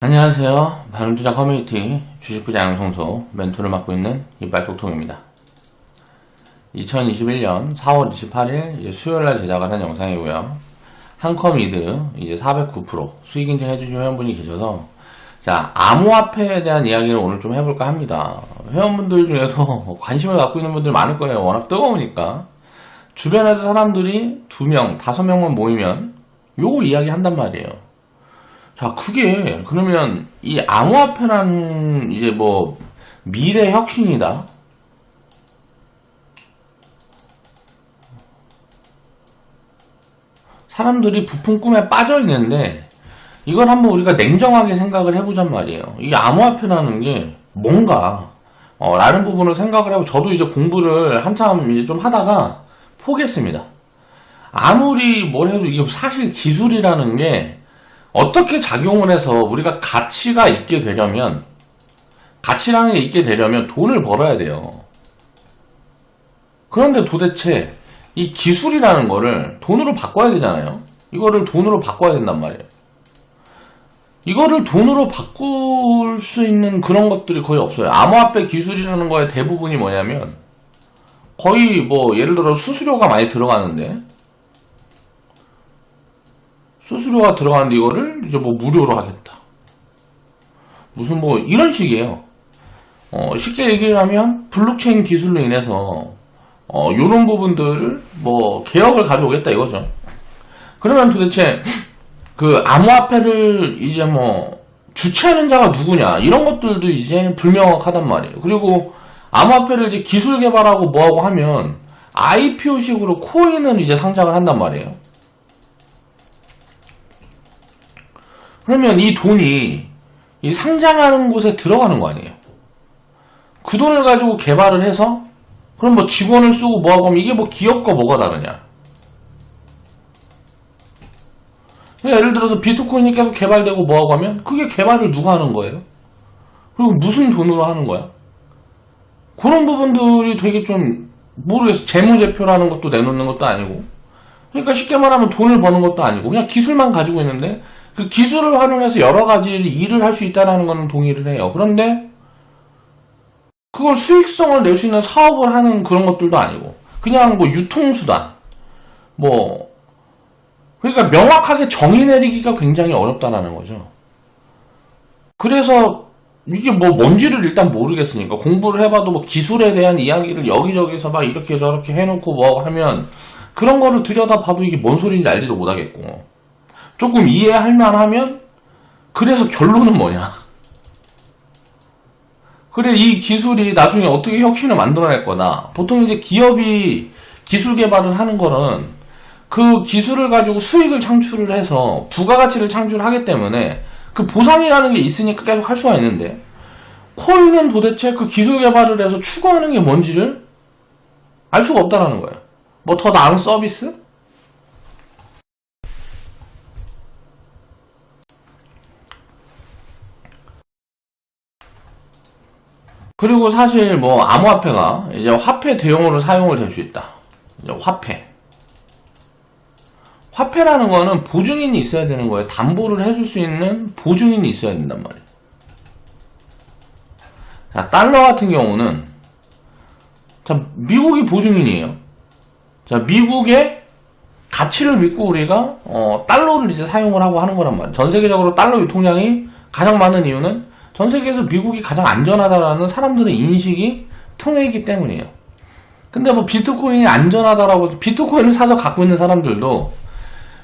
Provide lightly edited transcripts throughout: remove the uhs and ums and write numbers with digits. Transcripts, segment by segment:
안녕하세요. 바른투자 커뮤니티 주식부장 양성소 멘토를 맡고 있는 이빨톡톡입니다. 2021년 4월 28일 수요일날 제작을 한 영상이고요. 한컴이드 이제 409% 수익 인증 해주신 회원분이 계셔서 자, 암호화폐에 대한 이야기를 오늘 좀 해볼까 합니다. 회원분들 중에도 관심을 갖고 있는 분들 많을 거예요. 워낙 뜨거우니까. 주변에서 사람들이 2명, 5명만 모이면 요거 이야기 한단 말이에요. 자, 그게 그러면 이 암호화폐란 이제 뭐 미래 혁신이다. 사람들이 부푼 꿈에 빠져 있는데 이걸 한번 우리가 냉정하게 생각을 해보잔 말이에요. 이 암호화폐라는 게 뭔가 라는 부분을 생각을 하고 저도 이제 공부를 한참 이제 좀 하다가 포기했습니다. 아무리 뭘 해도 이게 사실 기술이라는 게 어떻게 작용을 해서 우리가 가치가 있게 되려면 가치라는 게 있게 되려면 돈을 벌어야 돼요. 그런데 도대체 이 기술이라는 거를 돈으로 바꿔야 되잖아요. 이거를 돈으로 바꿔야 된단 말이에요. 이거를 돈으로 바꿀 수 있는 그런 것들이 거의 없어요. 암호화폐 기술이라는 거의 대부분이 뭐냐면 거의 뭐 예를 들어 수수료가 많이 들어가는데 수수료가 들어가는데 이거를 이제 뭐 무료로 하겠다. 무슨 뭐 이런 식이에요. 쉽게 얘기를 하면 블록체인 기술로 인해서 요런 부분들을 뭐 개혁을 가져오겠다 이거죠. 그러면 도대체 그 암호화폐를 이제 뭐 주최하는 자가 누구냐 이런 것들도 이제 불명확하단 말이에요. 그리고 암호화폐를 이제 기술 개발하고 뭐하고 하면 IPO식으로 코인을 이제 상장을 한단 말이에요. 그러면 이 돈이 이 상장하는 곳에 들어가는 거 아니에요. 그 돈을 가지고 개발을 해서 그럼 뭐 직원을 쓰고 뭐하고 하면 이게 뭐 기업과 뭐가 다르냐. 예를 들어서 비트코인이 계속 개발되고 뭐하고 하면 그게 개발을 누가 하는 거예요? 그리고 무슨 돈으로 하는 거야? 그런 부분들이 되게 좀 모르겠어. 재무제표라는 것도 내놓는 것도 아니고 그러니까 쉽게 말하면 돈을 버는 것도 아니고 그냥 기술만 가지고 있는데 그 기술을 활용해서 여러 가지 일을 할 수 있다는 건 동의를 해요. 그런데 그걸 수익성을 낼 수 있는 사업을 하는 그런 것들도 아니고 그냥 뭐 유통수단 뭐 그러니까 명확하게 정의 내리기가 굉장히 어렵다는 거죠. 그래서 이게 뭐 뭔지를 일단 모르겠으니까 공부를 해봐도 뭐 기술에 대한 이야기를 여기저기서 막 이렇게 저렇게 해놓고 뭐 하면 그런 거를 들여다봐도 이게 뭔 소리인지 알지도 못하겠고 조금 이해할 만하면 그래서 결론은 뭐냐. 그래 이 기술이 나중에 어떻게 혁신을 만들어낼 거다. 보통 이제 기업이 기술 개발을 하는 거는 그 기술을 가지고 수익을 창출을 해서 부가가치를 창출하기 때문에 그 보상이라는 게 있으니까 계속 할 수가 있는데 코인은 도대체 그 기술 개발을 해서 추구하는 게 뭔지를 알 수가 없다는 거예요. 뭐 더 나은 서비스? 그리고 사실 뭐 암호화폐가 이제 화폐 대용으로 사용을 될 수 있다. 이제 화폐라는 거는 보증인이 있어야 되는 거예요. 담보를 해줄 수 있는 보증인이 있어야 된단 말이에요. 자, 달러 같은 경우는 자, 미국이 보증인이에요. 자, 미국의 가치를 믿고 우리가 달러를 이제 사용을 하고 하는 거란 말이에요. 전 세계적으로 달러 유통량이 가장 많은 이유는 전 세계에서 미국이 가장 안전하다라는 사람들의 인식이 통해있기 때문이에요. 근데 뭐 비트코인이 안전하다라고 비트코인을 사서 갖고 있는 사람들도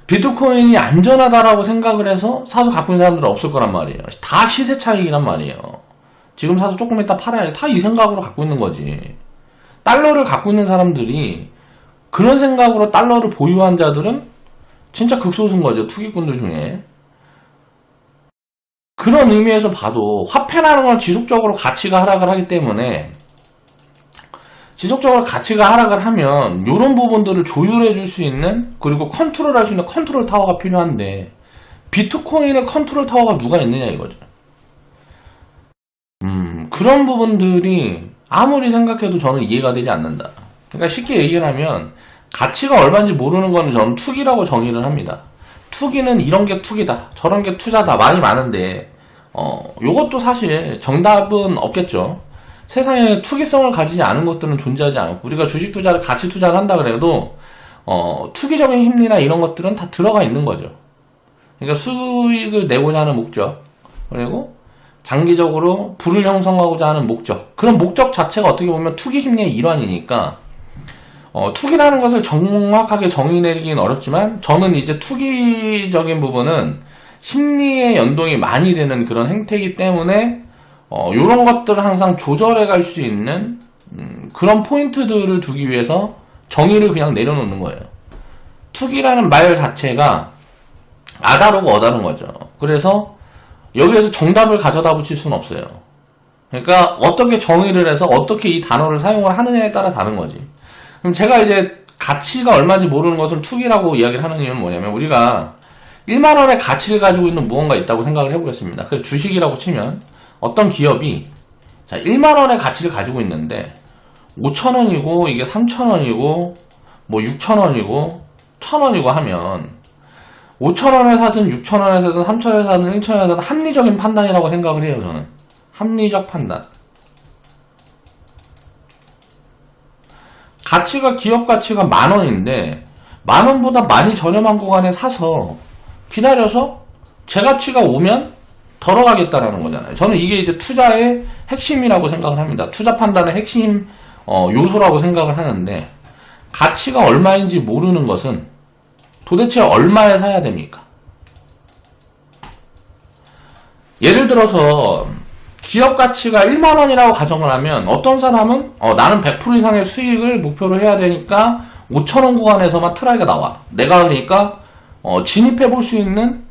비트코인이 안전하다라고 생각을 해서 사서 갖고 있는 사람들은 없을 거란 말이에요. 다 시세 차익이란 말이에요. 지금 사서 조금 이따 팔아야 다 이 생각으로 갖고 있는 거지. 달러를 갖고 있는 사람들이 그런 생각으로 달러를 보유한 자들은 진짜 극소수인 거죠. 투기꾼들 중에. 그런 의미에서 봐도 화폐라는 건 지속적으로 가치가 하락을 하기 때문에 지속적으로 가치가 하락을 하면 이런 부분들을 조율해 줄 수 있는 그리고 컨트롤할 수 있는 컨트롤 타워가 필요한데 비트코인의 컨트롤 타워가 누가 있느냐 이거죠. 그런 부분들이 아무리 생각해도 저는 이해가 되지 않는다. 그러니까 쉽게 얘기를 하면 가치가 얼마인지 모르는 거는 저는 투기라고 정의를 합니다. 투기는 이런 게 투기다, 저런 게 투자다, 말이 많은데 요것도 사실 정답은 없겠죠. 세상에 투기성을 가지지 않은 것들은 존재하지 않고, 우리가 주식 투자를 가치 투자를 한다 그래도 투기적인 심리나 이런 것들은 다 들어가 있는 거죠. 그러니까 수익을 내고자 하는 목적, 그리고 장기적으로 부를 형성하고자 하는 목적, 그런 목적 자체가 어떻게 보면 투기 심리의 일환이니까 투기라는 것을 정확하게 정의 내리기는 어렵지만, 저는 이제 투기적인 부분은 심리의 연동이 많이 되는 그런 행태이기 때문에 이런 것들을 항상 조절해 갈 수 있는 그런 포인트들을 두기 위해서 정의를 그냥 내려놓는 거예요. 투기라는 말 자체가 아다르고 어다른 거죠. 그래서 여기에서 정답을 가져다 붙일 수는 없어요. 그러니까 어떻게 정의를 해서 어떻게 이 단어를 사용을 하느냐에 따라 다른 거지. 그럼 제가 이제 가치가 얼마인지 모르는 것을 투기라고 이야기를 하는 이유는 뭐냐면, 우리가 1만원의 가치를 가지고 있는 무언가 있다고 생각을 해보겠습니다. 그래서 주식이라고 치면 어떤 기업이 1만원의 가치를 가지고 있는데 5천원이고 이게 3천원이고 뭐 6천원이고 1천원이고 하면 5천원에 사든 6천원에 사든 3천원에 사든 1천원에 사든 합리적인 판단이라고 생각을 해요. 저는 합리적 판단. 가치가, 기업 가치가 만원인데 만원보다 많이 저렴한 구간에 사서 기다려서 제 가치가 오면 덜어가겠다라는 거잖아요. 저는 이게 이제 투자의 핵심이라고 생각을 합니다. 투자 판단의 핵심 요소라고 생각을 하는데, 가치가 얼마인지 모르는 것은 도대체 얼마에 사야 됩니까? 예를 들어서 기업 가치가 1만원이라고 가정을 하면, 어떤 사람은 나는 100% 이상의 수익을 목표로 해야 되니까 5천원 구간에서만 트라이가 나와. 내가 그러니까 진입해 볼 수 있는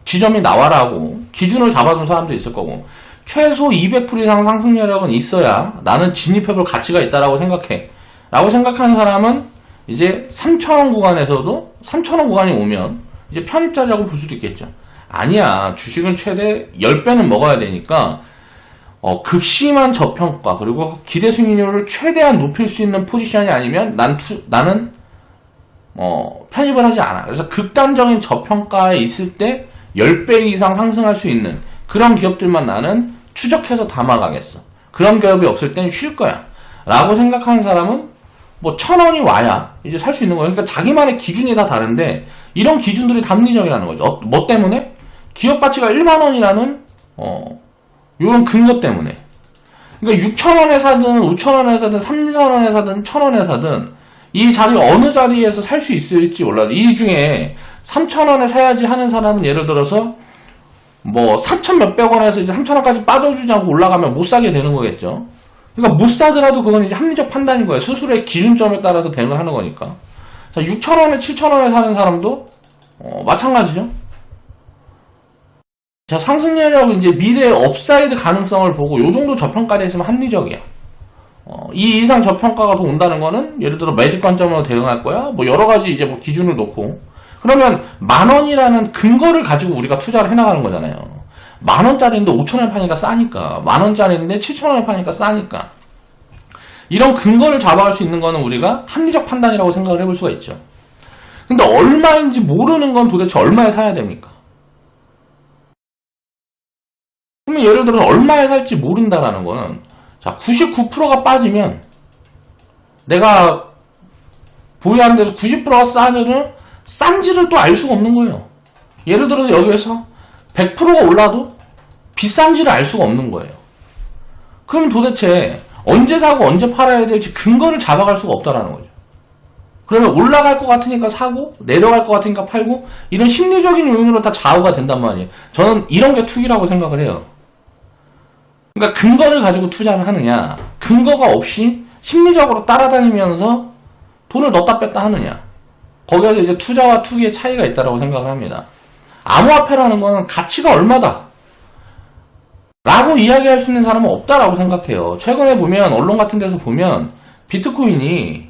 지점이 나와라고 기준을 잡아둔 사람도 있을 거고, 최소 200% 이상 상승 여력은 있어야 나는 진입해볼 가치가 있다라고 생각해 라고 생각하는 사람은 이제 3천원 구간에서도 3천원 구간이 오면 이제 편입자리라고 볼 수도 있겠죠. 아니야, 주식은 최대 10배는 먹어야 되니까 극심한 저평가 그리고 기대 수익률을 최대한 높일 수 있는 포지션이 아니면 나는 편입을 하지 않아. 그래서 극단적인 저평가에 있을 때 10배 이상 상승할 수 있는 그런 기업들만 나는 추적해서 담아가겠어. 그런 기업이 없을 땐 쉴 거야 라고 생각하는 사람은 뭐 1,000원이 와야 이제 살 수 있는 거예요. 그러니까 자기만의 기준이 다 다른데, 이런 기준들이 합리적이라는 거죠. 뭐 때문에? 기업 가치가 1만원이라는 요런 근거 때문에. 그러니까 6,000원에 사든 5,000원에 사든 3,000원에 사든 1,000원에 사든 이 자리 어느 자리에서 살 수 있을지 몰라도, 이 중에 3,000원에 사야지 하는 사람은 예를 들어서 뭐 4천 몇백 원에서 이제 3,000원까지 빠져주지 않고 올라가면 못 사게 되는 거겠죠. 그러니까 못 사더라도 그건 이제 합리적 판단인 거예요. 스스로의 기준점에 따라서 대응을 하는 거니까. 자, 6,000원에 7,000원에 사는 사람도 마찬가지죠. 자, 상승률하고 이제 미래의 업사이드 가능성을 보고 요 정도 저평가돼 있으면 합리적이야. 이 이상 저평가가 더 온다는 거는 예를 들어 매직 관점으로 대응할 거야. 뭐 여러 가지 이제 뭐 기준을 놓고, 그러면 만원이라는 근거를 가지고 우리가 투자를 해나가는 거잖아요. 만원짜리인데 5천원에 파니까 싸니까, 만원짜리인데 7천원에 파니까 싸니까. 이런 근거를 잡아갈 수 있는 거는 우리가 합리적 판단이라고 생각을 해볼 수가 있죠. 근데 얼마인지 모르는 건 도대체 얼마에 사야 됩니까? 그러면 예를 들어 얼마에 살지 모른다라는 거는, 자, 99%가 빠지면 내가 보유하는 데서 90%가 싸면은 싼지를 또 알 수가 없는 거예요. 예를 들어서 여기에서 100%가 올라도 비싼지를 알 수가 없는 거예요. 그럼 도대체 언제 사고 언제 팔아야 될지 근거를 잡아갈 수가 없다라는 거죠. 그러면 올라갈 것 같으니까 사고 내려갈 것 같으니까 팔고, 이런 심리적인 요인으로 다 좌우가 된단 말이에요. 저는 이런 게 투기라고 생각을 해요. 그러니까 근거를 가지고 투자를 하느냐, 근거가 없이 심리적으로 따라다니면서 돈을 넣었다 뺐다 하느냐, 거기에서 이제 투자와 투기의 차이가 있다고 생각을 합니다. 암호화폐라는 거는 가치가 얼마다 라고 이야기할 수 있는 사람은 없다라고 생각해요. 최근에 보면 언론 같은 데서 보면 비트코인이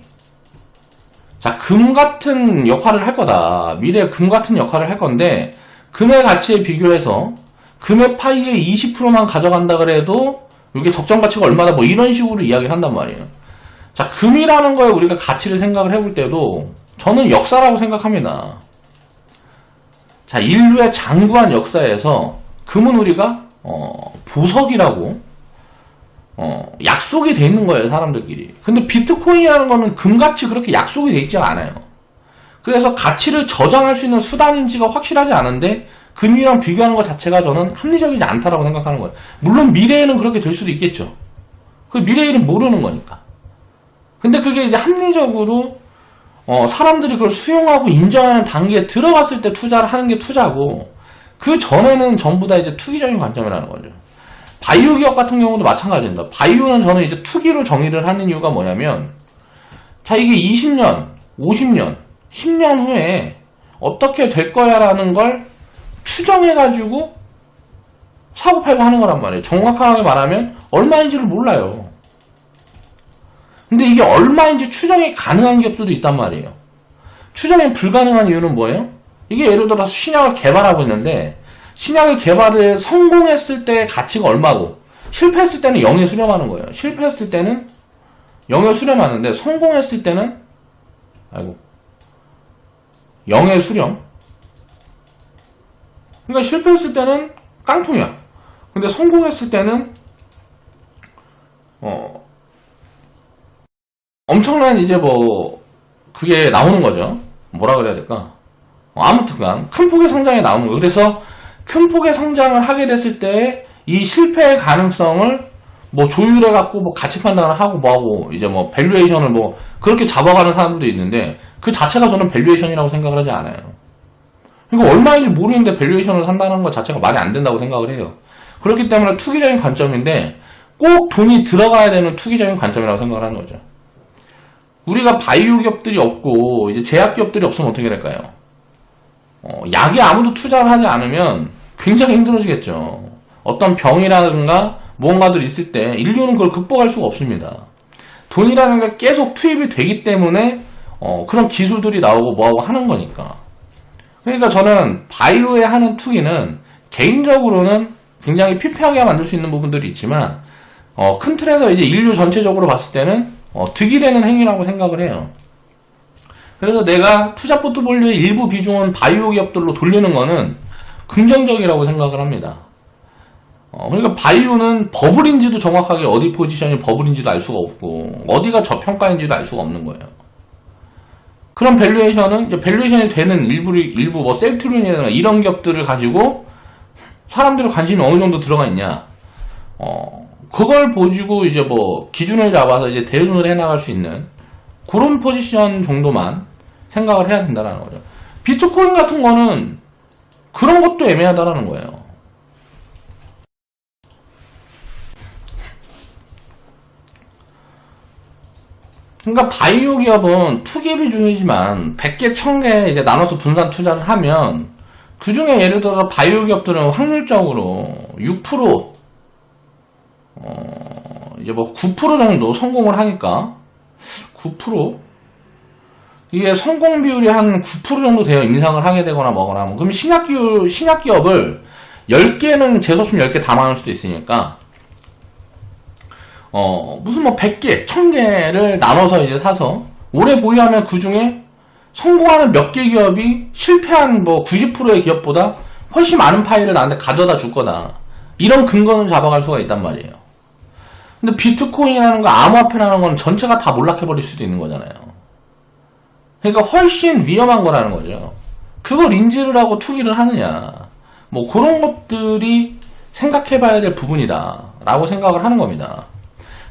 금 같은 역할을 할 거다, 미래에 금 같은 역할을 할 건데 금의 가치에 비교해서 금의 파이의 20%만 가져간다 그래도 이게 적정 가치가 얼마다, 뭐 이런 식으로 이야기를 한단 말이에요. 자, 금이라는 거에 우리가 가치를 생각을 해볼 때도 저는 역사라고 생각합니다. 자, 인류의 장구한 역사에서 금은 우리가 보석이라고 약속이 돼 있는 거예요, 사람들끼리. 근데 비트코인이라는 거는 금같이 그렇게 약속이 돼 있지 않아요. 그래서 가치를 저장할 수 있는 수단인지가 확실하지 않은데 금이랑 비교하는 것 자체가 저는 합리적이지 않다라고 생각하는 거예요. 물론 미래에는 그렇게 될 수도 있겠죠. 그 미래에는 모르는 거니까. 근데 그게 이제 합리적으로 사람들이 그걸 수용하고 인정하는 단계에 들어갔을 때 투자를 하는 게 투자고, 그 전에는 전부 다 이제 투기적인 관점이라는 거죠. 바이오 기업 같은 경우도 마찬가지입니다. 바이오는 저는 이제 투기로 정의를 하는 이유가 뭐냐면, 자, 이게 20년, 50년, 10년 후에 어떻게 될 거야라는 걸 추정해가지고 사고 팔고 하는 거란 말이에요. 정확하게 말하면 얼마인지를 몰라요. 근데 이게 얼마인지 추정이 가능한 기업들도 있단 말이에요. 추정이 불가능한 이유는 뭐예요? 이게 예를 들어서 신약을 개발하고 있는데, 신약을 개발을 성공했을 때 가치가 얼마고, 실패했을 때는 0에 수렴하는 거예요. 실패했을 때는 0에 수렴하는데, 성공했을 때는 0에 수렴. 그러니까 실패했을 때는 깡통이야. 근데 성공했을 때는 엄청난 이제 그게 나오는 거죠. 뭐라 그래야 될까? 아무튼간 큰 폭의 성장이 나오는 거예요. 그래서 큰 폭의 성장을 하게 됐을 때 이 실패의 가능성을 조율해갖고 가치 판단을 하고 뭐하고 이제 밸류에이션을 그렇게 잡아가는 사람들도 있는데, 그 자체가 저는 밸류에이션이라고 생각을 하지 않아요. 그러니까 얼마인지 모르는데 밸류에이션을 산다는 것 자체가 말이 안 된다고 생각을 해요. 그렇기 때문에 투기적인 관점인데, 꼭 돈이 들어가야 되는 투기적인 관점이라고 생각을 하는 거죠. 우리가 바이오 기업들이 없고 이제 제약 기업들이 없으면 어떻게 될까요? 약에 아무도 투자를 하지 않으면 굉장히 힘들어지겠죠. 어떤 병이라든가 무언가들이 있을 때 인류는 그걸 극복할 수가 없습니다. 돈이라는 게 계속 투입이 되기 때문에 그런 기술들이 나오고 뭐하고 하는 거니까. 그러니까 저는 바이오에 하는 투기는 개인적으로는 굉장히 피폐하게 만들 수 있는 부분들이 있지만, 큰 틀에서 이제 인류 전체적으로 봤을 때는 득이 되는 행위라고 생각을 해요. 그래서 내가 투자 포트폴리오의 일부 비중은 바이오 기업들로 돌리는 거는 긍정적이라고 생각을 합니다. 그러니까 바이오는 버블인지도 정확하게 어디 포지션이 버블인지도 알 수가 없고, 어디가 저평가인지도 알 수가 없는 거예요. 그런 밸류에이션은 이제 밸류에이션이 되는 일부 셀트리온이라든가 이런 기업들을 가지고 사람들의 관심이 어느 정도 들어가 있냐, 그걸 보여주고 이제 기준을 잡아서 이제 대응을 해나갈 수 있는 그런 포지션 정도만 생각을 해야 된다는 거죠. 비트코인 같은 거는 그런 것도 애매하다라는 거예요. 그러니까 바이오 기업은 투기 비중이지만 100개, 1000개 이제 나눠서 분산 투자를 하면, 그 중에 예를 들어서 바이오 기업들은 확률적으로 6%, 이제 9% 정도 성공을 하니까, 9%? 이게 성공 비율이 한 9% 정도 돼요. 임상을 하게 되거나 뭐거나. 그럼 신약 기업을 10개는 재수없으면 10개 다 망할 수도 있으니까, 무슨 100개, 1000개를 나눠서 이제 사서 오래 보유하면 그 중에 성공하는 몇 개 기업이 실패한 90%의 기업보다 훨씬 많은 파일을 나한테 가져다 줄 거다. 이런 근거는 잡아갈 수가 있단 말이에요. 근데 비트코인이라는 거, 암호화폐라는 건 전체가 다 몰락해버릴 수도 있는 거잖아요. 그러니까 훨씬 위험한 거라는 거죠. 그걸 인지를 하고 투기를 하느냐, 그런 것들이 생각해봐야 될 부분이다 라고 생각을 하는 겁니다.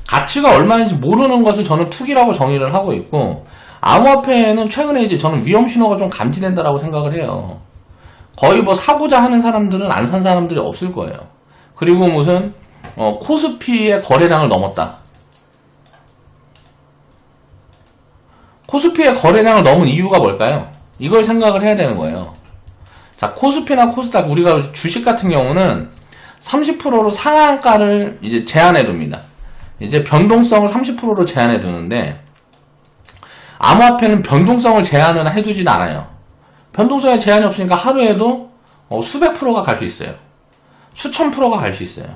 가치가 얼마인지 모르는 것을 저는 투기라고 정의를 하고 있고, 암호화폐는 최근에 이제 저는 위험 신호가 좀 감지된다라고 생각을 해요. 거의 사고자 하는 사람들은 안 산 사람들이 없을 거예요. 그리고 무슨 코스피의 거래량을 넘었다. 코스피의 거래량을 넘은 이유가 뭘까요? 이걸 생각을 해야 되는 거예요. 자, 코스피나 코스닥, 우리가 주식 같은 경우는 30%로 상한가를 이제 제한해 둡니다. 이제 변동성을 30%로 제한해 두는데, 암호화폐는 변동성을 제한을 해두진 않아요. 변동성에 제한이 없으니까 하루에도 수백 프로가 갈 수 있어요. 수천 프로가 갈 수 있어요.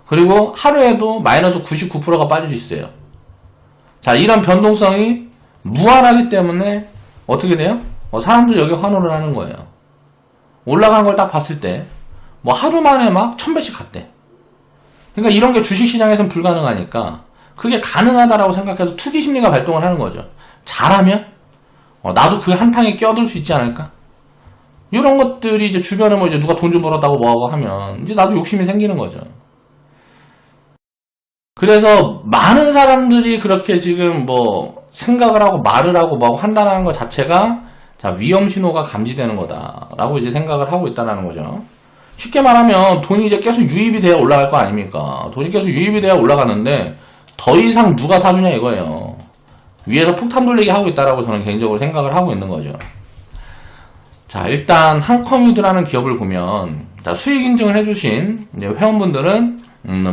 그리고 하루에도 마이너스 99%가 빠질 수 있어요. 자, 이런 변동성이 무한하기 때문에 어떻게 돼요? 사람들이 여기 환호를 하는 거예요. 올라간 걸 딱 봤을 때 뭐 하루 만에 막 1000배씩 갔대. 그러니까 이런 게 주식시장에선 불가능하니까 그게 가능하다라고 생각해서 투기 심리가 발동을 하는 거죠. 잘하면 나도 그 한탕에 끼어들 수 있지 않을까? 이런 것들이 이제 주변에 뭐 이제 누가 돈 좀 벌었다고 뭐하고 하면 이제 나도 욕심이 생기는 거죠. 그래서 많은 사람들이 그렇게 지금 뭐 생각을 하고 말을 하고 뭐 한다는 것 자체가 자, 위험 신호가 감지되는 거다라고 이제 생각을 하고 있다는 거죠. 쉽게 말하면 돈이 이제 계속 유입이 돼야 올라갈 거 아닙니까? 돈이 계속 유입이 돼야 올라가는데 더 이상 누가 사주냐 이거예요. 위에서 폭탄 돌리기 하고 있다라고 저는 개인적으로 생각을 하고 있는 거죠. 자, 일단 한컴유드라는 기업을 보면 자, 수익 인증을 해주신 이제 회원분들은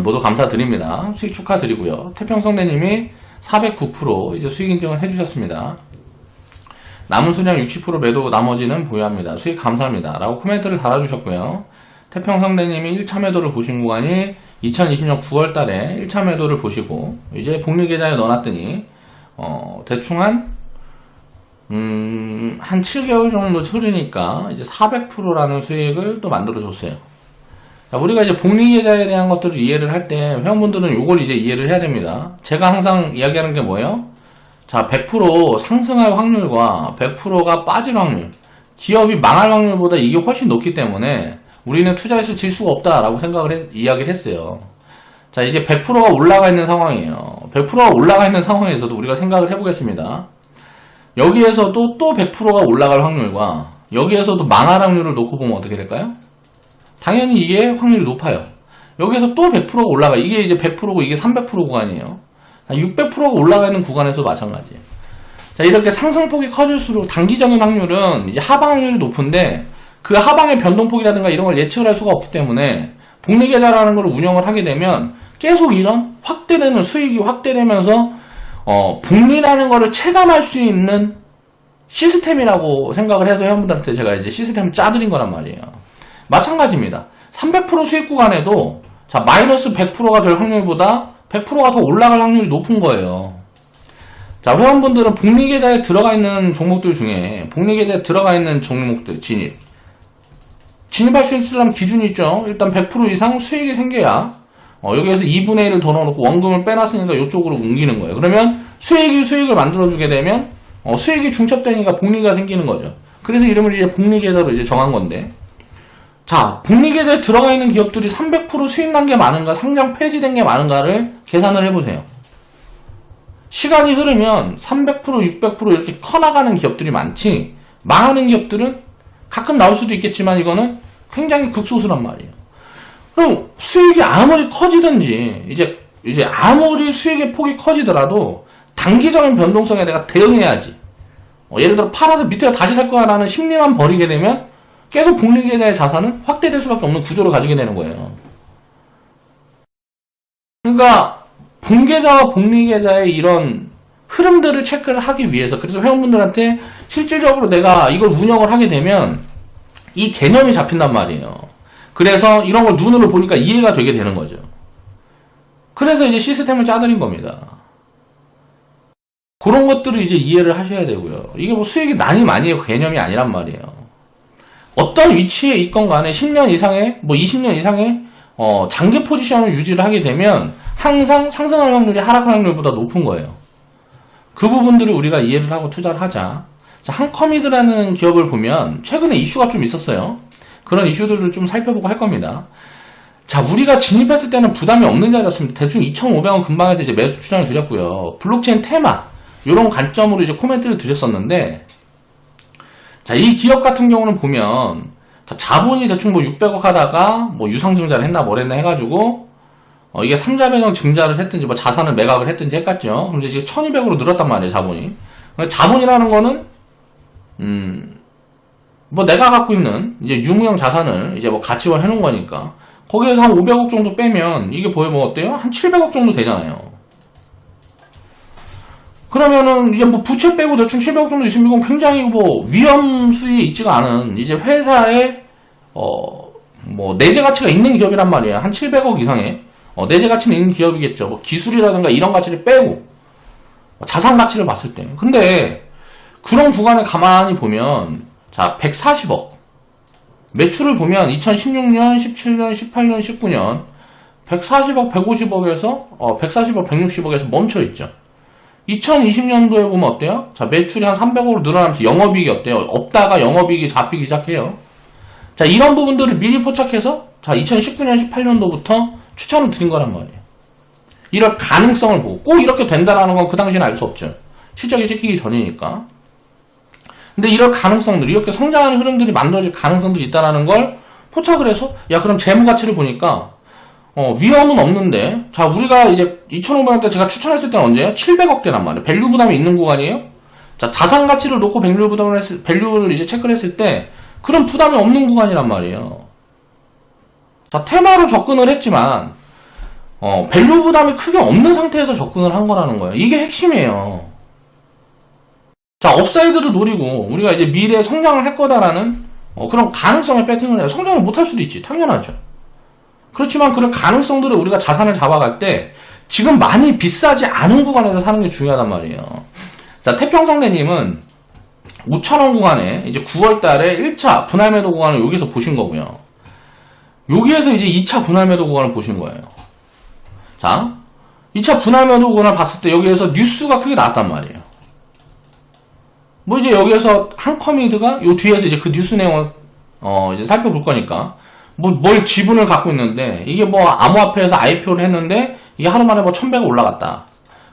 모두 감사드립니다. 수익 축하드리고요. 태평성대님이 409% 이제 수익 인증을 해주셨습니다. 남은 수량 60% 매도 나머지는 보유합니다. 수익 감사합니다. 라고 코멘트를 달아주셨고요. 태평성대님이 1차 매도를 보신 구간이 2020년 9월 달에 1차 매도를 보시고 이제 복리계좌에 넣어놨더니 대충 한 7개월 정도 흐르니까 이제 400%라는 수익을 또 만들어줬어요. 우리가 이제 복리계좌에 대한 것들을 이해를 할 때 회원분들은 이걸 이제 이해를 해야 됩니다. 제가 항상 이야기하는 게 뭐예요? 자, 100% 상승할 확률과 100%가 빠질 확률, 기업이 망할 확률보다 이게 훨씬 높기 때문에 우리는 투자해서 질 수가 없다라고 이야기를 했어요. 자, 이제 100%가 올라가 있는 상황이에요. 100%가 올라가 있는 상황에서도 우리가 생각을 해보겠습니다. 여기에서도 또 100%가 올라갈 확률과 여기에서도 망할 확률을 놓고 보면 어떻게 될까요? 당연히 이게 확률이 높아요. 여기에서 또 100%가 올라가. 이게 이제 100%고 이게 300% 구간이에요. 600%가 올라가 있는 구간에서도 마찬가지예요. 자, 이렇게 상승폭이 커질수록 단기적인 확률은 이제 하방 확률이 높은데 그 하방의 변동폭이라든가 이런 걸 예측을 할 수가 없기 때문에 복리계좌라는 걸 운영을 하게 되면 계속 이런 확대되는 수익이 확대되면서 복리라는 거를 체감할 수 있는 시스템이라고 생각을 해서 회원분들한테 제가 이제 시스템을 짜드린 거란 말이에요. 마찬가지입니다. 300% 수익 구간에도 자, 마이너스 100%가 될 확률보다 100%가 더 올라갈 확률이 높은 거예요. 자, 회원분들은 복리계좌에 들어가 있는 종목들 중에 복리계좌에 들어가 있는 종목들 진입할 수 있으려면 기준이 있죠. 일단 100% 이상 수익이 생겨야 여기에서 2분의 1을 더 넣어놓고 원금을 빼놨으니까 이쪽으로 옮기는 거예요. 그러면 수익을 만들어주게 되면 수익이 중첩되니까 복리가 생기는 거죠. 그래서 이름을 이제 복리계좌로 이제 정한 건데 자, 복리계좌에 들어가 있는 기업들이 300% 수익 난 게 많은가 상장 폐지된 게 많은가를 계산을 해보세요. 시간이 흐르면 300%, 600% 이렇게 커나가는 기업들이 많지 망하는 기업들은 가끔 나올 수도 있겠지만 이거는 굉장히 극소수란 말이에요. 그럼 수익이 아무리 커지든지 이제 아무리 수익의 폭이 커지더라도 단기적인 변동성에 내가 대응해야지. 예를 들어 팔아서 밑에 다시 살 거야라는 심리만 버리게 되면 계속 복리계좌의 자산은 확대될 수밖에 없는 구조를 가지게 되는 거예요. 그러니까 본계좌와 복리계좌의 이런 흐름들을 체크를 하기 위해서 그래서 회원분들한테 실질적으로 내가 이걸 운영을 하게 되면 이 개념이 잡힌단 말이에요. 그래서 이런 걸 눈으로 보니까 이해가 되게 되는 거죠. 그래서 이제 시스템을 짜드린 겁니다. 그런 것들을 이제 이해를 하셔야 되고요. 이게 뭐 수익이 난이 많이 개념이 아니란 말이에요. 어떤 위치에 있건 간에 10년 이상의, 뭐 20년 이상의, 장기 포지션을 유지를 하게 되면 항상 상승할 확률이 하락할 확률보다 높은 거예요. 그 부분들을 우리가 이해를 하고 투자를 하자. 자, 한컴이드라는 기업을 보면 최근에 이슈가 좀 있었어요. 그런 이슈들을 좀 살펴보고 할 겁니다. 자, 우리가 진입했을 때는 부담이 없는 자리였습니다. 대충 2,500원 근방에서 이제 매수 추천을 드렸고요. 블록체인 테마, 이런 관점으로 이제 코멘트를 드렸었는데, 자, 이 기업 같은 경우는 보면, 자, 자본이 대충 뭐 600억 하다가 뭐 유상증자를 했나 뭐랬나 해가지고, 이게 3자 변형 증자를 했든지 뭐 자산을 매각을 했든지 했겠죠. 그럼 이제 1200으로 늘었단 말이에요, 자본이. 자본이라는 거는, 뭐 내가 갖고 있는 이제 유무형 자산을 이제 뭐 가치화 해놓은 거니까, 거기에서 한 500억 정도 빼면 이게 뭐 어때요? 한 700억 정도 되잖아요. 그러면은 이제 뭐 부채 빼고 대충 700억 정도 있으면 이건 굉장히 뭐 위험 수위에 있지가 않은 이제 회사에 뭐 내재 가치가 있는 기업이란 말이에요. 한 700억 이상의 내재 가치는 있는 기업이겠죠. 뭐 기술이라든가 이런 가치를 빼고 자산 가치를 봤을 때. 근데 그런 구간을 가만히 보면 자 140억 매출을 보면 2016년, 17년, 18년, 19년 140억, 150억에서 140억, 160억에서 멈춰있죠. 2020년도에 보면 어때요? 자, 매출이 한 300억으로 늘어나면서 영업이익이 어때요? 없다가 영업이익이 잡히기 시작해요. 자, 이런 부분들을 미리 포착해서 자, 2019년, 18년도부터 추천을 드린 거란 말이에요. 이럴 가능성을 보고 꼭 이렇게 된다라는 건 그 당시에는 알 수 없죠. 실적이 찍히기 전이니까. 근데 이럴 가능성들, 이렇게 성장하는 흐름들이 만들어질 가능성들이 있다라는 걸 포착을 해서 야, 그럼 재무 가치를 보니까 위험은 없는데, 자, 우리가 이제 2,500원 때 제가 추천했을 때는 언제예요? 700억대란 말이에요. 밸류 부담이 있는 구간이에요. 자, 자산 가치를 놓고 밸류를 이제 체크를 했을 때, 그런 부담이 없는 구간이란 말이에요. 자, 테마로 접근을 했지만, 밸류 부담이 크게 없는 상태에서 접근을 한 거라는 거예요. 이게 핵심이에요. 자, 업사이드를 노리고, 우리가 이제 미래에 성장을 할 거다라는, 그런 가능성에 배팅을 해요. 성장을 못 할 수도 있지. 당연하죠. 그렇지만 그런 가능성들을 우리가 자산을 잡아갈 때 지금 많이 비싸지 않은 구간에서 사는 게 중요하단 말이에요. 자, 태평성대님은 5,000원 구간에 이제 9월 달에 1차 분할 매도 구간을 여기서 보신 거고요. 여기에서 이제 2차 분할 매도 구간을 보신 거예요. 자, 2차 분할 매도 구간을 봤을 때 여기에서 뉴스가 크게 나왔단 말이에요. 뭐 이제 여기에서 한커미드가 요 뒤에서 이제 그 뉴스 내용을 이제 살펴볼 거니까 뭘 지분을 갖고 있는데, 이게 뭐 암호화폐에서 IPO를 했는데, 이게 하루 만에 뭐 1100억 올라갔다.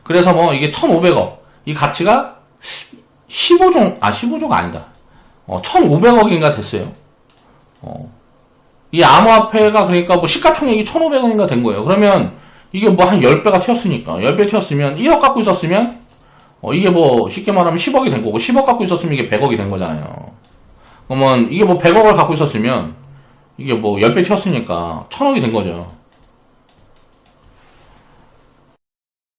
그래서 뭐 이게 1500억. 이 가치가 15조가 아니다. 1500억인가 됐어요. 이 암호화폐가 그러니까 뭐 시가총액이 1500억인가 된 거예요. 그러면 이게 뭐 한 10배가 튀었으니까. 10배 튀었으면 1억 갖고 있었으면, 이게 뭐 쉽게 말하면 10억이 된 거고, 10억 갖고 있었으면 이게 100억이 된 거잖아요. 그러면 이게 뭐 100억을 갖고 있었으면, 이게 뭐 10배 튀었으니까 1000억이 된 거죠.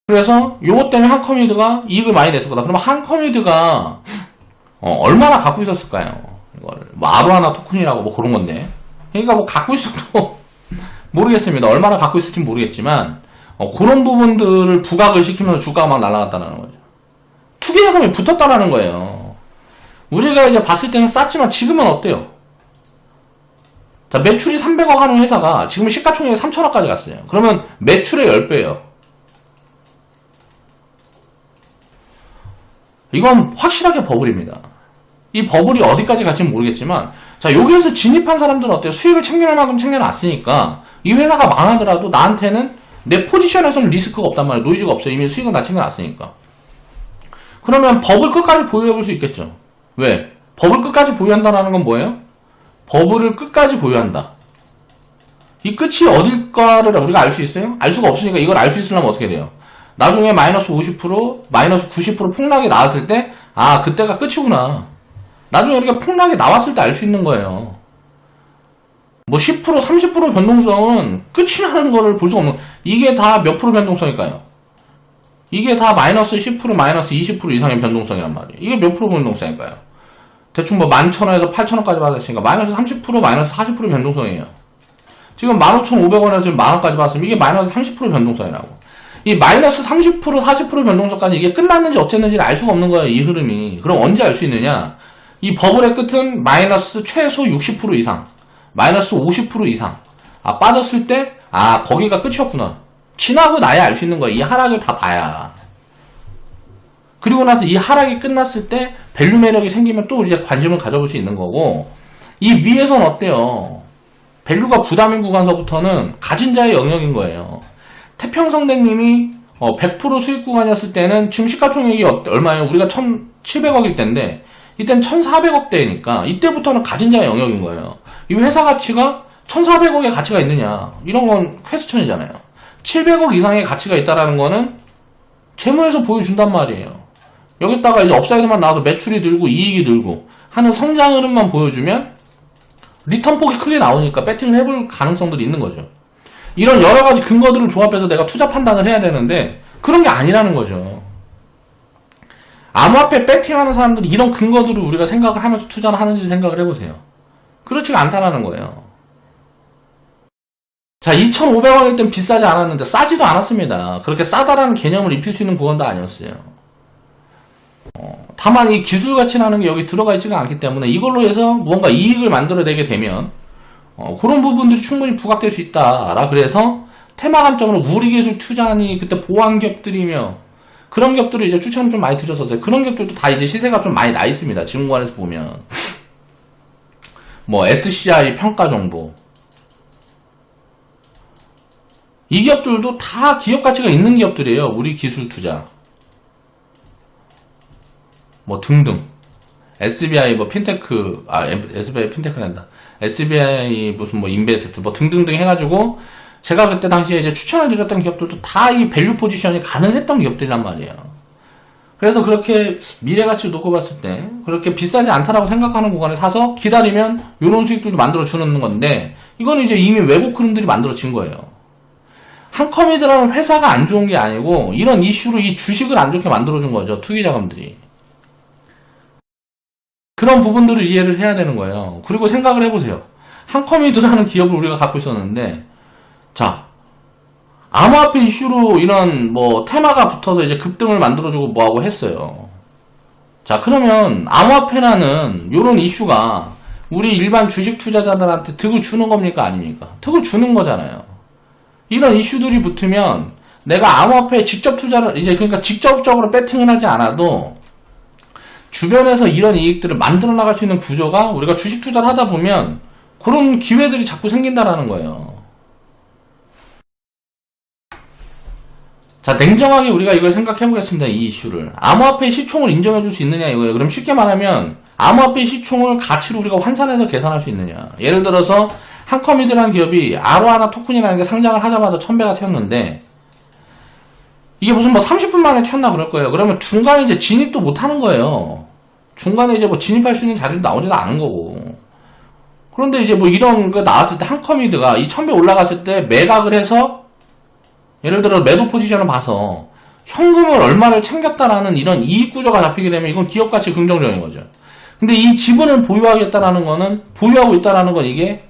그래서 요것 때문에 한커뮤드가 이익을 많이 냈을 거다. 그러면 한커뮤드가 얼마나 갖고 있었을까요? 이걸 뭐 아로하나 토큰이라고 뭐 그런 건데. 그러니까 뭐 갖고 있어도 모르겠습니다. 얼마나 갖고 있을지 모르겠지만 그런 부분들을 부각을 시키면서 주가가 막 날아갔다는 거죠. 투기자금이 붙었다라는 거예요. 우리가 이제 봤을 때는 쌌지만 지금은 어때요? 자, 매출이 300억 하는 회사가 지금 시가총액이 3천억까지 갔어요. 그러면 매출의 10배예요. 이건 확실하게 버블입니다. 이 버블이 어디까지 갈지는 모르겠지만, 자, 여기에서 진입한 사람들은 어때요? 수익을 챙겨낼 만큼 챙겨놨으니까 이 회사가 망하더라도 나한테는 내 포지션에서는 리스크가 없단 말이에요. 노이즈가 없어요. 이미 수익은 다 챙겨놨으니까. 그러면 버블 끝까지 보유해볼 수 있겠죠. 왜? 버블 끝까지 보유한다는 건 뭐예요? 버블을 끝까지 보유한다. 이 끝이 어딜까를 우리가 알 수 있어요? 알 수가 없으니까 이걸 알 수 있으려면 어떻게 돼요? 나중에 마이너스 50%, 마이너스 90% 폭락이 나왔을 때, 아, 그때가 끝이구나. 나중에 우리가 폭락이 나왔을 때 알 수 있는 거예요. 뭐 10%, 30% 변동성은 끝이 나는 거를 볼 수가 없는 거예요. 이게 다 몇 프로 변동성일까요? 이게 다 마이너스 10%, 마이너스 20% 이상의 변동성이란 말이에요. 이게 몇 프로 변동성일까요? 대충 뭐 11,000원에서 8,000원까지 받았으니까 마이너스 30%, 마이너스 40% 변동성이에요. 지금 15,500원에서 지금 만원까지 받았으면 이게 마이너스 30% 변동성이라고. 이 마이너스 30%, 40% 변동성까지 이게 끝났는지 어쨌는지를 알 수가 없는 거예요, 이 흐름이. 그럼 언제 알 수 있느냐? 이 버블의 끝은 마이너스 최소 60% 이상, 마이너스 50% 이상. 빠졌을 때, 거기가 끝이었구나. 지나고 나야 알 수 있는 거야. 이 하락을 다 봐야. 그리고 나서 이 하락이 끝났을 때 밸류 매력이 생기면 또 이제 관심을 가져볼 수 있는 거고, 이 위에선 어때요? 밸류가 부담인 구간서부터는 가진 자의 영역인 거예요. 태평성대님이 100% 수익 구간이었을 때는 지금 시가총액이 얼마예요? 우리가 1,700억일 때인데 이때는 1,400억대니까 이때부터는 가진 자의 영역인 거예요. 이 회사 가치가 1,400억의 가치가 있느냐? 이런 건 퀘스천이잖아요. 700억 이상의 가치가 있다라는 거는 재무에서 보여준단 말이에요. 여기다가 이제 업사이드만 나와서 매출이 늘고 이익이 늘고 하는 성장 흐름만 보여주면 리턴 폭이 크게 나오니까 배팅을 해볼 가능성들이 있는 거죠. 이런 여러 가지 근거들을 조합해서 내가 투자 판단을 해야 되는데 그런 게 아니라는 거죠. 암호화폐 배팅하는 사람들이 이런 근거들을 우리가 생각을 하면서 투자를 하는지 생각을 해보세요. 그렇지가 않다라는 거예요. 자, 2,500원일 땐 비싸지 않았는데 싸지도 않았습니다. 그렇게 싸다라는 개념을 입힐 수 있는 구간도 아니었어요. 다만 이 기술 가치라는 게 여기 들어가 있지가 않기 때문에 이걸로 해서 무언가 이익을 만들어내게 되면 그런 부분들이 충분히 부각될 수 있다라. 그래서 테마 관점으로 우리기술 투자니 그때 보안 기업들이며 그런 기업들을 이제 추천을 좀 많이 드렸었어요. 그런 기업들도 다 이제 시세가 좀 많이 나 있습니다. 지금 구간에서 보면 뭐 SCI 평가 정보, 이 기업들도 다 기업 가치가 있는 기업들이에요. 우리 기술 투자 뭐 등등. SBI 뭐 핀테크, SBI 핀테크란다. SBI 무슨 뭐 인베스트 뭐 등등등 해가지고 제가 그때 당시에 이제 추천을 드렸던 기업들도 다 이 밸류 포지션이 가능했던 기업들이란 말이에요. 그래서 그렇게 미래 가치를 놓고 봤을 때 그렇게 비싸지 않다라고 생각하는 구간에 사서 기다리면 이런 수익들도 만들어 주는 건데, 이건 이제 이미 외국 흐름들이 만들어진 거예요. 한컴이드라는 회사가 안 좋은 게 아니고 이런 이슈로 이 주식을 안 좋게 만들어준 거죠. 투기자금들이. 그런 부분들을 이해를 해야 되는 거예요. 그리고 생각을 해보세요. 한컴이드라는 기업을 우리가 갖고 있었는데, 자, 암호화폐 이슈로 이런 뭐 테마가 붙어서 이제 급등을 만들어주고 뭐하고 했어요. 자, 그러면 암호화폐라는 요런 이슈가 우리 일반 주식 투자자들한테 득을 주는 겁니까? 아닙니까? 득을 주는 거잖아요. 이런 이슈들이 붙으면 내가 암호화폐에 직접 투자를, 이제 그러니까 직접적으로 배팅을 하지 않아도 주변에서 이런 이익들을 만들어 나갈 수 있는 구조가 우리가 주식 투자를 하다 보면 그런 기회들이 자꾸 생긴다라는 거예요. 자, 냉정하게 우리가 이걸 생각해 보겠습니다. 이 이슈를. 암호화폐의 시총을 인정해 줄 수 있느냐 이거예요. 그럼 쉽게 말하면 암호화폐의 시총을 가치로 우리가 환산해서 계산할 수 있느냐. 예를 들어서 한컴이드라는 기업이 아로하나 토큰이라는 게 상장을 하자마자 1000배가 튀었는데, 이게 무슨 뭐 30분 만에 튀었나 그럴 거예요. 그러면 중간에 이제 진입도 못 하는 거예요. 중간에 이제 뭐 진입할 수 있는 자리도 나오지도 않은 거고. 그런데 이제 뭐 이런 거 나왔을 때 한컴이드가 이 1000배 올라갔을 때 매각을 해서 예를 들어 매도 포지션을 봐서 현금을 얼마를 챙겼다라는 이런 이익 구조가 잡히게 되면 이건 기업 가치 긍정적인 거죠. 근데 이 지분을 보유하겠다라는 거는, 보유하고 있다라는 건 이게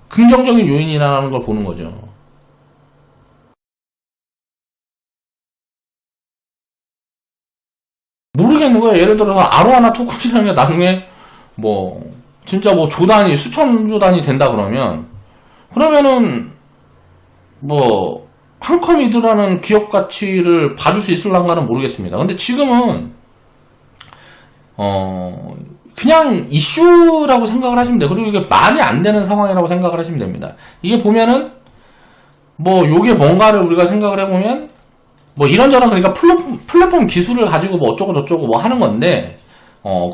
긍정적인 요인이라는 걸 보는 거죠. 모르겠는 거예요. 예를 들어서 아로하나 토큰이라는 게 나중에 뭐 진짜 뭐 조단위, 수천 조단위 된다 그러면은 뭐 한컴이드라는 기업 가치를 봐줄 수 있을란가는 모르겠습니다. 근데 지금은 그냥 이슈라고 생각을 하시면 돼요. 그리고 이게 말이 안 되는 상황이라고 생각을 하시면 됩니다. 이게 보면은 뭐 요게 뭔가를 우리가 생각을 해보면 뭐 이런저런, 그러니까 플랫폼 기술을 가지고 뭐 어쩌고 저쩌고 뭐 하는 건데,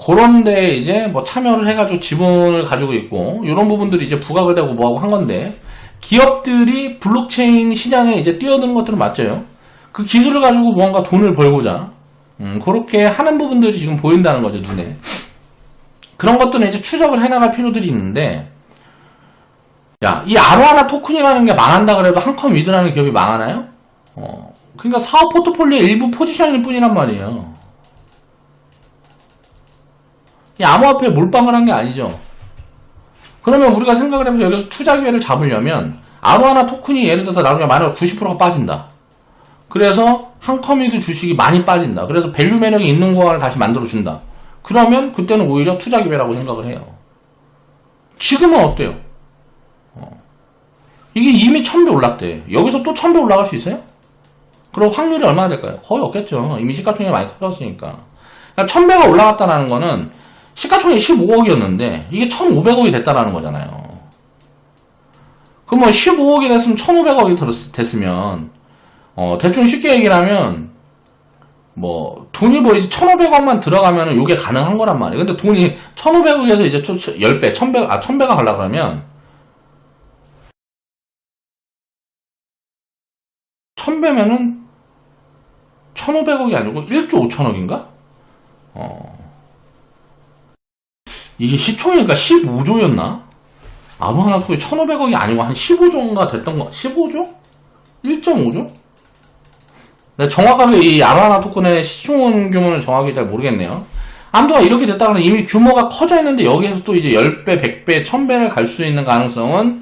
그런데 이제 뭐 참여를 해가지고 지분을 가지고 있고 이런 부분들이 이제 부각을 되고 뭐하고 한 건데, 기업들이 블록체인 시장에 이제 뛰어드는 것들은 맞죠. 그 기술을 가지고 뭔가 돈을 벌고자 그렇게 하는 부분들이 지금 보인다는 거죠, 눈에. 그런 것들은 이제 추적을 해나갈 필요들이 있는데, 야, 이 아로하나 토큰이라는 게 망한다 그래도 한컴이드라는 기업이 망하나요? 그러니까 사업 포트폴리오의 일부 포지션일 뿐이란 말이에요. 이 암호화폐에 몰빵을 한 게 아니죠. 그러면 우리가 생각을 해보면 여기서 투자 기회를 잡으려면 아로하나 토큰이 예를 들어서 나중에 만약 90%가 빠진다. 그래서 한컴이드 주식이 많이 빠진다. 그래서 밸류 매력이 있는 구간을 다시 만들어준다. 그러면 그때는 오히려 투자 기회라고 생각을 해요. 지금은 어때요? 이게 이미 1000배 올랐대. 여기서 또 1000배 올라갈 수 있어요? 그럼 확률이 얼마나 될까요? 거의 없겠죠. 이미 시가총액이 많이 커졌으니까. 그러니까 1000배가 올라갔다는 거는 시가총액이 15억이었는데 이게 1500억이 됐다라는 거잖아요. 그러면 15억이 됐으면 1500억이 됐으면 대충 쉽게 얘기를 하면 뭐 돈이 뭐 이제 1500억만 들어가면 요게 가능한 거란 말이에요. 근데 돈이 1500억에서 이제 10배, 1000배가 가려고 그러면 1000배면은 1500억이 아니고 1조 5천억인가? 이게 시총이니까 15조였나? 아로하나 토큰이 1500억이 아니고 한 15조인가 됐던 거, 15조? 1.5조? 네, 정확하게 이 아로하나 토큰의 시총 규모는 정확히 잘 모르겠네요. 아무튼 이렇게 됐다 그러면 이미 규모가 커져 있는데 여기에서 또 이제 10배, 100배, 1000배를 갈 수 있는 가능성은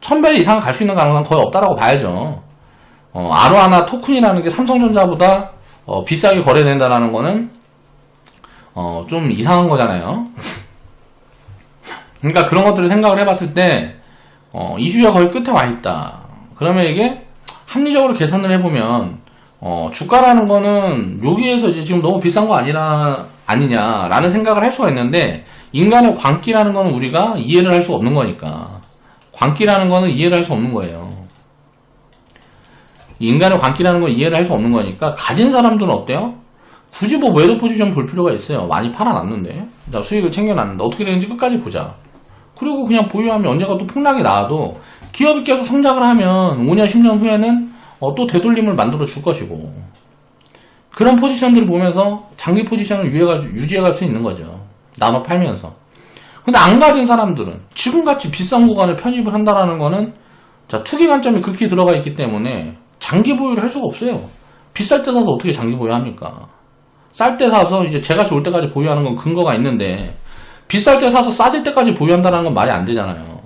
1000배 이상 갈 수 있는 가능성은 거의 없다라고 봐야죠. 아로하나 토큰이라는 게 삼성전자보다 비싸게 거래된다라는 거는 좀 이상한 거잖아요. 그러니까 그런 것들을 생각을 해봤을 때 이슈가 거의 끝에 와 있다. 그러면 이게 합리적으로 계산을 해보면 주가라는 거는 여기에서 이제 지금 너무 비싼 거 아니냐라는 생각을 할 수가 있는데, 인간의 광기라는 거는 우리가 이해를 할 수가 없는 거니까. 광기라는 거는 이해를 할 수 없는 거예요. 인간의 광기라는 건 이해를 할 수 없는 거니까, 가진 사람들은 어때요? 굳이 뭐 매도 포지션 볼 필요가 있어요. 많이 팔아놨는데, 나 수익을 챙겨놨는데 어떻게 되는지 끝까지 보자. 그리고 그냥 보유하면 언젠가 또 폭락이 나와도 기업이 계속 성장을 하면 5년 10년 후에는 또 되돌림을 만들어 줄 것이고, 그런 포지션들을 보면서 장기 포지션을 유지해갈 수 있는 거죠. 나눠 팔면서. 근데 안 가진 사람들은 지금같이 비싼 구간을 편입을 한다라는 거는, 자, 투기 관점이 극히 들어가 있기 때문에 장기 보유를 할 수가 없어요. 비쌀 때 사서 어떻게 장기 보유합니까? 쌀 때 사서 이제 제가 좋을 때까지 보유하는 건 근거가 있는데, 비쌀 때 사서 싸질 때까지 보유한다는 건 말이 안 되잖아요.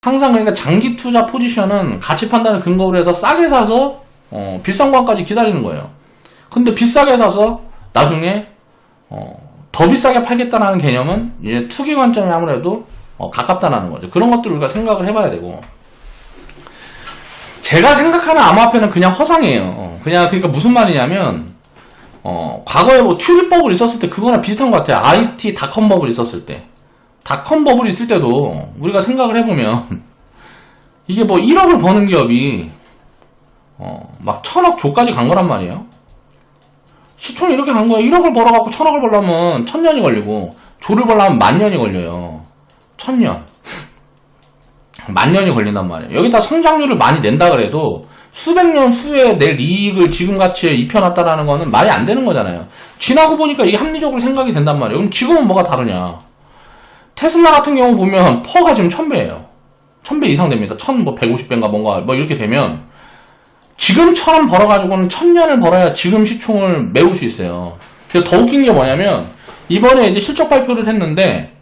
항상 그러니까 장기 투자 포지션은 가치 판단을 근거로 해서 싸게 사서 비싼 구간까지 기다리는 거예요. 근데 비싸게 사서 나중에 더 비싸게 팔겠다는 개념은 이제 투기 관점이 아무래도 가깝다는 거죠. 그런 것들을 우리가 생각을 해봐야 되고, 제가 생각하는 암호화폐는 그냥 허상이에요. 그러니까 무슨 말이냐면, 과거에 뭐 튤립 버블 있었을 때 그거랑 비슷한 것 같아요. IT 닷컴 버블 있었을 때. 닷컴 버블 있을 때도 우리가 생각을 해보면, 이게 뭐 1억을 버는 기업이 막 1000억 조까지 간 거란 말이에요. 시총이 이렇게 간 거예요. 1억을 벌어갖고 1000억을 벌려면 1000년이 걸리고, 조를 벌려면 10,000년이 걸려요. 1000년. 10,000년이 걸린단 말이에요. 여기다 성장률을 많이 낸다 그래도 수백 년 후에 낼 이익을 지금같이 입혀놨다라는 거는 말이 안 되는 거잖아요. 지나고 보니까 이게 합리적으로 생각이 된단 말이에요. 그럼 지금은 뭐가 다르냐? 테슬라 같은 경우 보면 퍼가 지금 1000배예요. 1000배 이상 됩니다. 150배인가 뭔가 뭐 이렇게 되면, 지금처럼 벌어가지고는 1000년을 벌어야 지금 시총을 메울 수 있어요. 그래서 더 웃긴 게 뭐냐면, 이번에 이제 실적 발표를 했는데,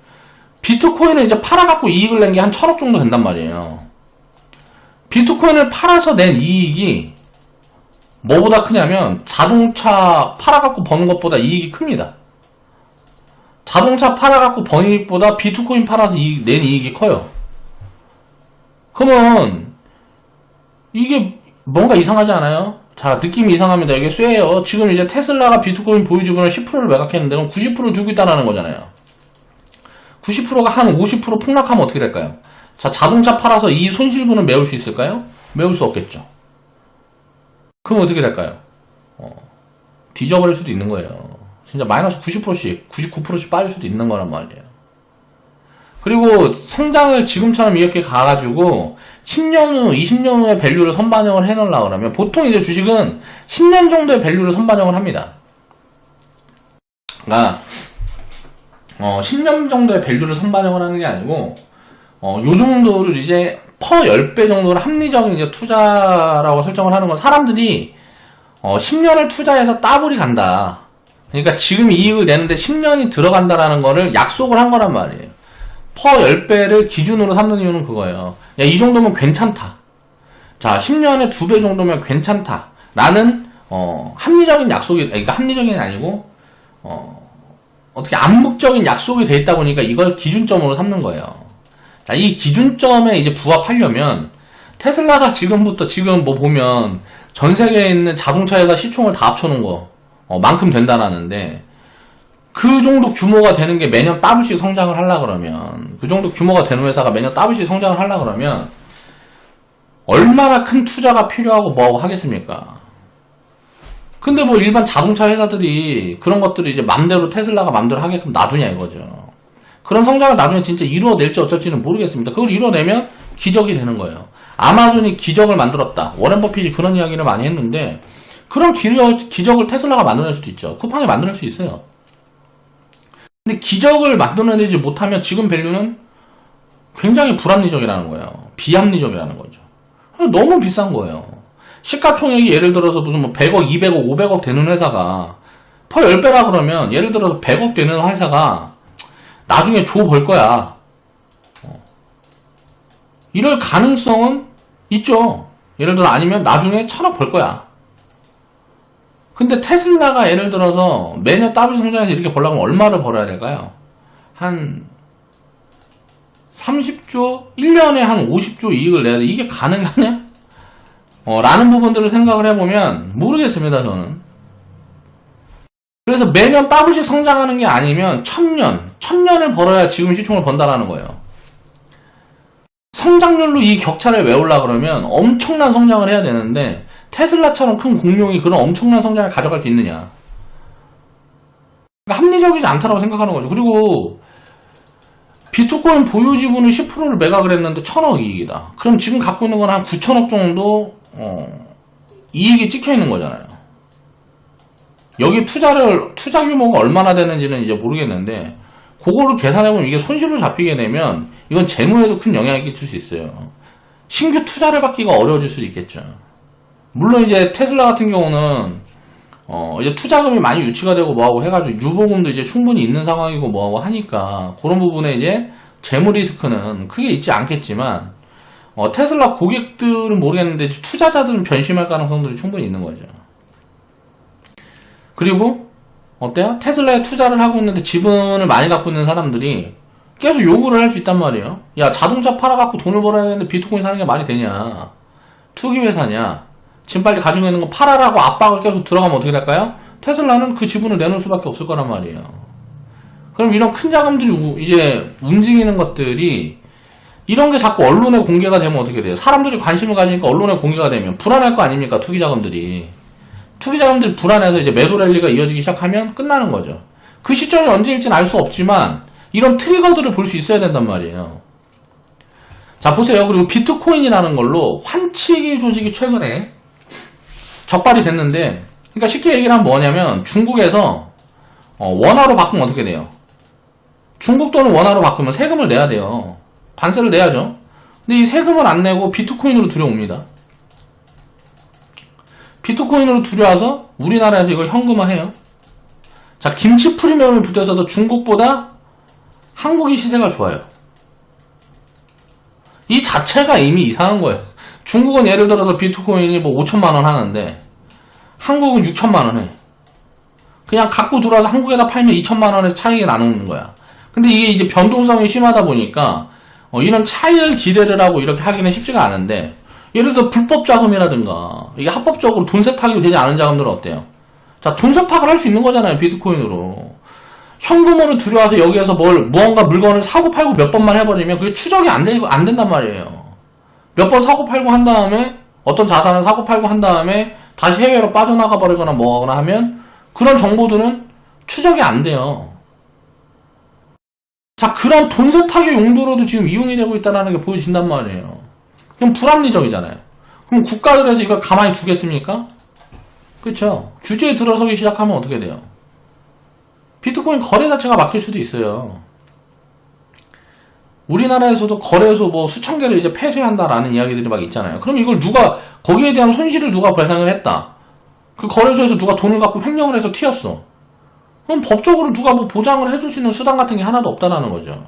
비트코인을 이제 팔아갖고 이익을 낸 게 한 1000억 정도 된단 말이에요. 비트코인을 팔아서 낸 이익이 뭐보다 크냐면, 자동차 팔아갖고 버는 것보다 이익이 큽니다. 자동차 팔아갖고 번 이익보다 비트코인 팔아서 낸 이익이 커요. 그러면 이게 뭔가 이상하지 않아요? 자, 느낌이 이상합니다. 이게 쇠예요. 지금 이제 테슬라가 비트코인 보유 지분을 10%를 매각했는데, 그럼 90% 들고 있다는 거잖아요. 90%가 한 50% 폭락하면 어떻게 될까요? 자, 자동차 팔아서 이 손실분을 메울 수 있을까요? 메울 수 없겠죠. 그럼 어떻게 될까요? 뒤져버릴 수도 있는 거예요. 진짜 마이너스 90%씩, 99%씩 빠질 수도 있는 거란 말이에요. 그리고 성장을 지금처럼 이렇게 가가지고 10년 후, 20년 후에 밸류를 선반영을 해놓으려고 그러면, 보통 이제 주식은 10년 정도의 밸류를 선반영을 합니다. 그러니까 10년 정도의 밸류를 선반영을 하는 게 아니고, 요 정도를 이제 퍼 10배 정도를 합리적인 이제 투자라고 설정을 하는 건, 사람들이 10년을 투자해서 따블이 간다. 그러니까 지금 이익을 내는데 10년이 들어간다라는 거를 약속을 한 거란 말이에요. 퍼 10배를 기준으로 삼는 이유는 그거예요. 야, 이 정도면 괜찮다. 자, 10년에 2배 정도면 괜찮다. 라는 합리적인 약속이, 그러니까 합리적인 게 아니고 어떻게 암묵적인 약속이 돼 있다 보니까 이걸 기준점으로 삼는 거예요. 자, 이 기준점에 이제 부합하려면, 테슬라가 지금부터, 지금 뭐 보면 전 세계에 있는 자동차 회사 시총을 다 합쳐놓은 거 만큼 된다라는데, 그 정도 규모가 되는 게 매년 더블씩 성장을 하려고 그러면, 그 정도 규모가 되는 회사가 매년 더블씩 성장을 하려고 그러면 얼마나 큰 투자가 필요하고 뭐하고 하겠습니까? 근데 뭐 일반 자동차 회사들이 그런 것들을 이제 맘대로, 테슬라가 맘대로 하게끔 놔두냐 이거죠. 그런 성장을 나중에 진짜 이루어낼지 어쩔지는 모르겠습니다. 그걸 이루어내면 기적이 되는 거예요. 아마존이 기적을 만들었다. 워렌 버핏이 그런 이야기를 많이 했는데, 그런 기적을 테슬라가 만들어낼 수도 있죠. 쿠팡이 만들어낼 수 있어요. 근데 기적을 만들어내지 못하면 지금 밸류는 굉장히 불합리적이라는 거예요. 비합리적이라는 거죠. 너무 비싼 거예요. 시가총액이 예를 들어서 무슨 뭐 100억, 200억, 500억 되는 회사가 퍼 10배라 그러면, 예를 들어서 100억 되는 회사가 나중에 조 벌 거야. 이럴 가능성은 있죠. 예를 들어 아니면 나중에 1000억 벌 거야. 근데 테슬라가 예를 들어서 매년 더블 성장해서 이렇게 벌려면 얼마를 벌어야 될까요? 한 30조? 1년에 한 50조 이익을 내야 돼. 이게 가능하냐? 라는 부분들을 생각을 해보면 모르겠습니다, 저는. 그래서 매년 더블씩 성장하는 게 아니면 1000년을 벌어야 지금 시총을 번다라는 거예요. 성장률로 이 격차를 메우려 그러면 엄청난 성장을 해야 되는데 테슬라처럼 큰 공룡이 그런 엄청난 성장을 가져갈 수 있느냐. 그러니까 합리적이지 않다고 생각하는 거죠. 그리고 비트코인 보유 지분은 10%를 매각을 했는데 1000억 이익이다. 그럼 지금 갖고 있는 건 한 9천억 정도 이익이 찍혀 있는 거잖아요. 여기 투자 규모가 얼마나 되는지는 이제 모르겠는데 그거를 계산해보면 이게 손실로 잡히게 되면 이건 재무에도 큰 영향을 끼칠 수 있어요. 신규 투자를 받기가 어려워질 수도 있겠죠. 물론 이제 테슬라 같은 경우는 이제 투자금이 많이 유치가 되고 뭐하고 해가지고 유보금도 이제 충분히 있는 상황이고 뭐하고 하니까 그런 부분에 이제 재무 리스크는 크게 있지 않겠지만 테슬라 고객들은 모르겠는데 투자자들은 변심할 가능성들이 충분히 있는 거죠. 그리고 어때요? 테슬라에 투자를 하고 있는데 지분을 많이 갖고 있는 사람들이 계속 요구를 할 수 있단 말이에요. 야, 자동차 팔아갖고 돈을 벌어야 되는데 비트코인 사는 게 말이 되냐? 투기회사냐? 지금 빨리 가지고 있는 거 팔아라고 압박을 계속 들어가면 어떻게 될까요? 테슬라는 그 지분을 내놓을 수밖에 없을 거란 말이에요. 그럼 이런 큰 자금들이 이제 움직이는 것들이 이런 게 자꾸 언론에 공개가 되면 어떻게 돼요? 사람들이 관심을 가지니까 언론에 공개가 되면 불안할 거 아닙니까? 투기자금들이 불안해서 이제 매도 랠리가 이어지기 시작하면 끝나는 거죠. 그 시점이 언제일지는 알 수 없지만 이런 트리거들을 볼 수 있어야 된단 말이에요. 자, 보세요. 그리고 비트코인이라는 걸로 환치기 조직이 최근에 적발이 됐는데, 그러니까 쉽게 얘기를 하면 뭐냐면 중국에서 원화로 바꾸면 어떻게 돼요? 중국 돈을 원화로 바꾸면 세금을 내야 돼요. 관세를 내야죠. 근데 이 세금을 안 내고 비트코인으로 들여옵니다. 비트코인으로 들여와서 우리나라에서 이걸 현금화해요. 자, 김치 프리미엄을 붙여서 중국보다 한국이 시세가 좋아요. 이 자체가 이미 이상한 거예요. 중국은 예를 들어서 비트코인이 뭐 5천만원 하는데 한국은 6천만원 해. 그냥 갖고 들어와서 한국에다 팔면 2천만원의 차이가 나누는 거야. 근데 이게 이제 변동성이 심하다 보니까 이런 차이를 기대를 하고 이렇게 하기는 쉽지가 않은데, 예를 들어 불법 자금이라든가 이게 합법적으로 돈 세탁이 되지 않은 자금들은 어때요? 자, 돈 세탁을 할 수 있는 거잖아요, 비트코인으로. 현금으로 들여와서 여기에서 무언가 물건을 사고 팔고 몇 번만 해버리면 그게 추적이 안 된단 말이에요. 몇 번 사고 팔고 한 다음에 어떤 자산을 사고 팔고 한 다음에 다시 해외로 빠져나가 버리거나 뭐하거나 하면 그런 정보들은 추적이 안 돼요. 자, 그런 돈 세탁의 용도로도 지금 이용이 되고 있다는 게 보여진단 말이에요. 그럼 불합리적이잖아요. 그럼 국가들에서 이걸 가만히 두겠습니까? 그쵸? 규제에 들어서기 시작하면 어떻게 돼요? 비트코인 거래 자체가 막힐 수도 있어요. 우리나라에서도 거래소 뭐 수천 개를 이제 폐쇄한다라는 이야기들이 막 있잖아요. 그럼 이걸 거기에 대한 손실을 누가 발생을 했다. 그 거래소에서 누가 돈을 갖고 횡령을 해서 튀었어. 그럼 법적으로 누가 뭐 보장을 해줄 수 있는 수단 같은 게 하나도 없다라는 거죠.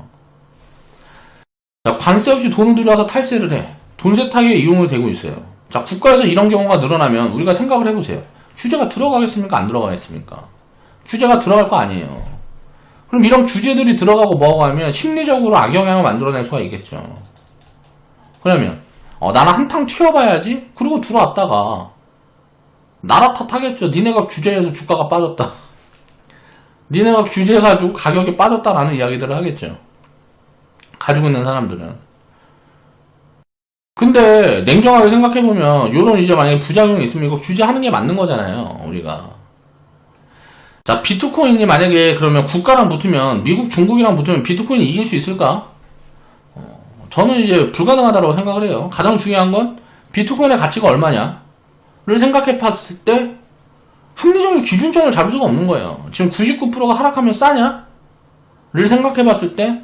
자, 관세 없이 돈을 들여와서 탈세를 해. 돈 세탁에 이용을 되고 있어요. 자, 국가에서 이런 경우가 늘어나면 우리가 생각을 해보세요. 규제가 들어가겠습니까? 안 들어가겠습니까? 규제가 들어갈 거 아니에요. 그럼 이런 규제들이 들어가고 뭐하고 하면 심리적으로 악영향을 만들어낼 수가 있겠죠. 그러면 나는 한탕 튀어봐야지. 그리고 들어왔다가 나라 탓하겠죠. 니네가 규제해서 주가가 빠졌다. 니네가 규제해가지고 가격이 빠졌다라는 이야기들을 하겠죠. 가지고 있는 사람들은. 근데 냉정하게 생각해보면 요런 이제 만약에 부작용이 있으면 이거 규제하는 게 맞는 거잖아요, 우리가. 자, 비트코인이 만약에 그러면 국가랑 붙으면, 미국, 중국이랑 붙으면 비트코인이 이길 수 있을까? 저는 이제 불가능하다고 생각을 해요. 가장 중요한 건 비트코인의 가치가 얼마냐를 생각해 봤을 때 합리적인 기준점을 잡을 수가 없는 거예요. 지금 99%가 하락하면 싸냐? 를 생각해 봤을 때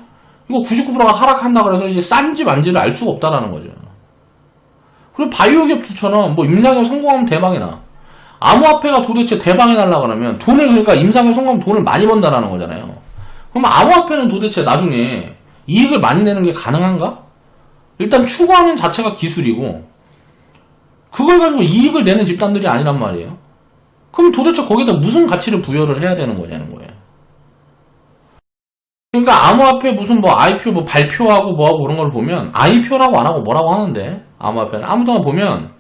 이거 99%가 하락한다 그래서 이제 싼지 만지를 알 수가 없다라는 거죠. 그리고 바이오 기업들처럼 뭐 임상에 성공하면 대박이 나. 암호화폐가 도대체 대박이 날라 그러면 그러니까 임상에 성공하면 돈을 많이 번다라는 거잖아요. 그럼 암호화폐는 도대체 나중에 이익을 많이 내는 게 가능한가? 일단 추구하는 자체가 기술이고 그걸 가지고 이익을 내는 집단들이 아니란 말이에요. 그럼 도대체 거기다 무슨 가치를 부여를 해야 되는 거냐는 거예요. 그러니까 암호화폐 무슨 뭐 IPO 뭐 발표하고 뭐하고 그런 걸 보면 IPO라고 안 하고 뭐라고 하는데 암호화폐는 아무데나 보면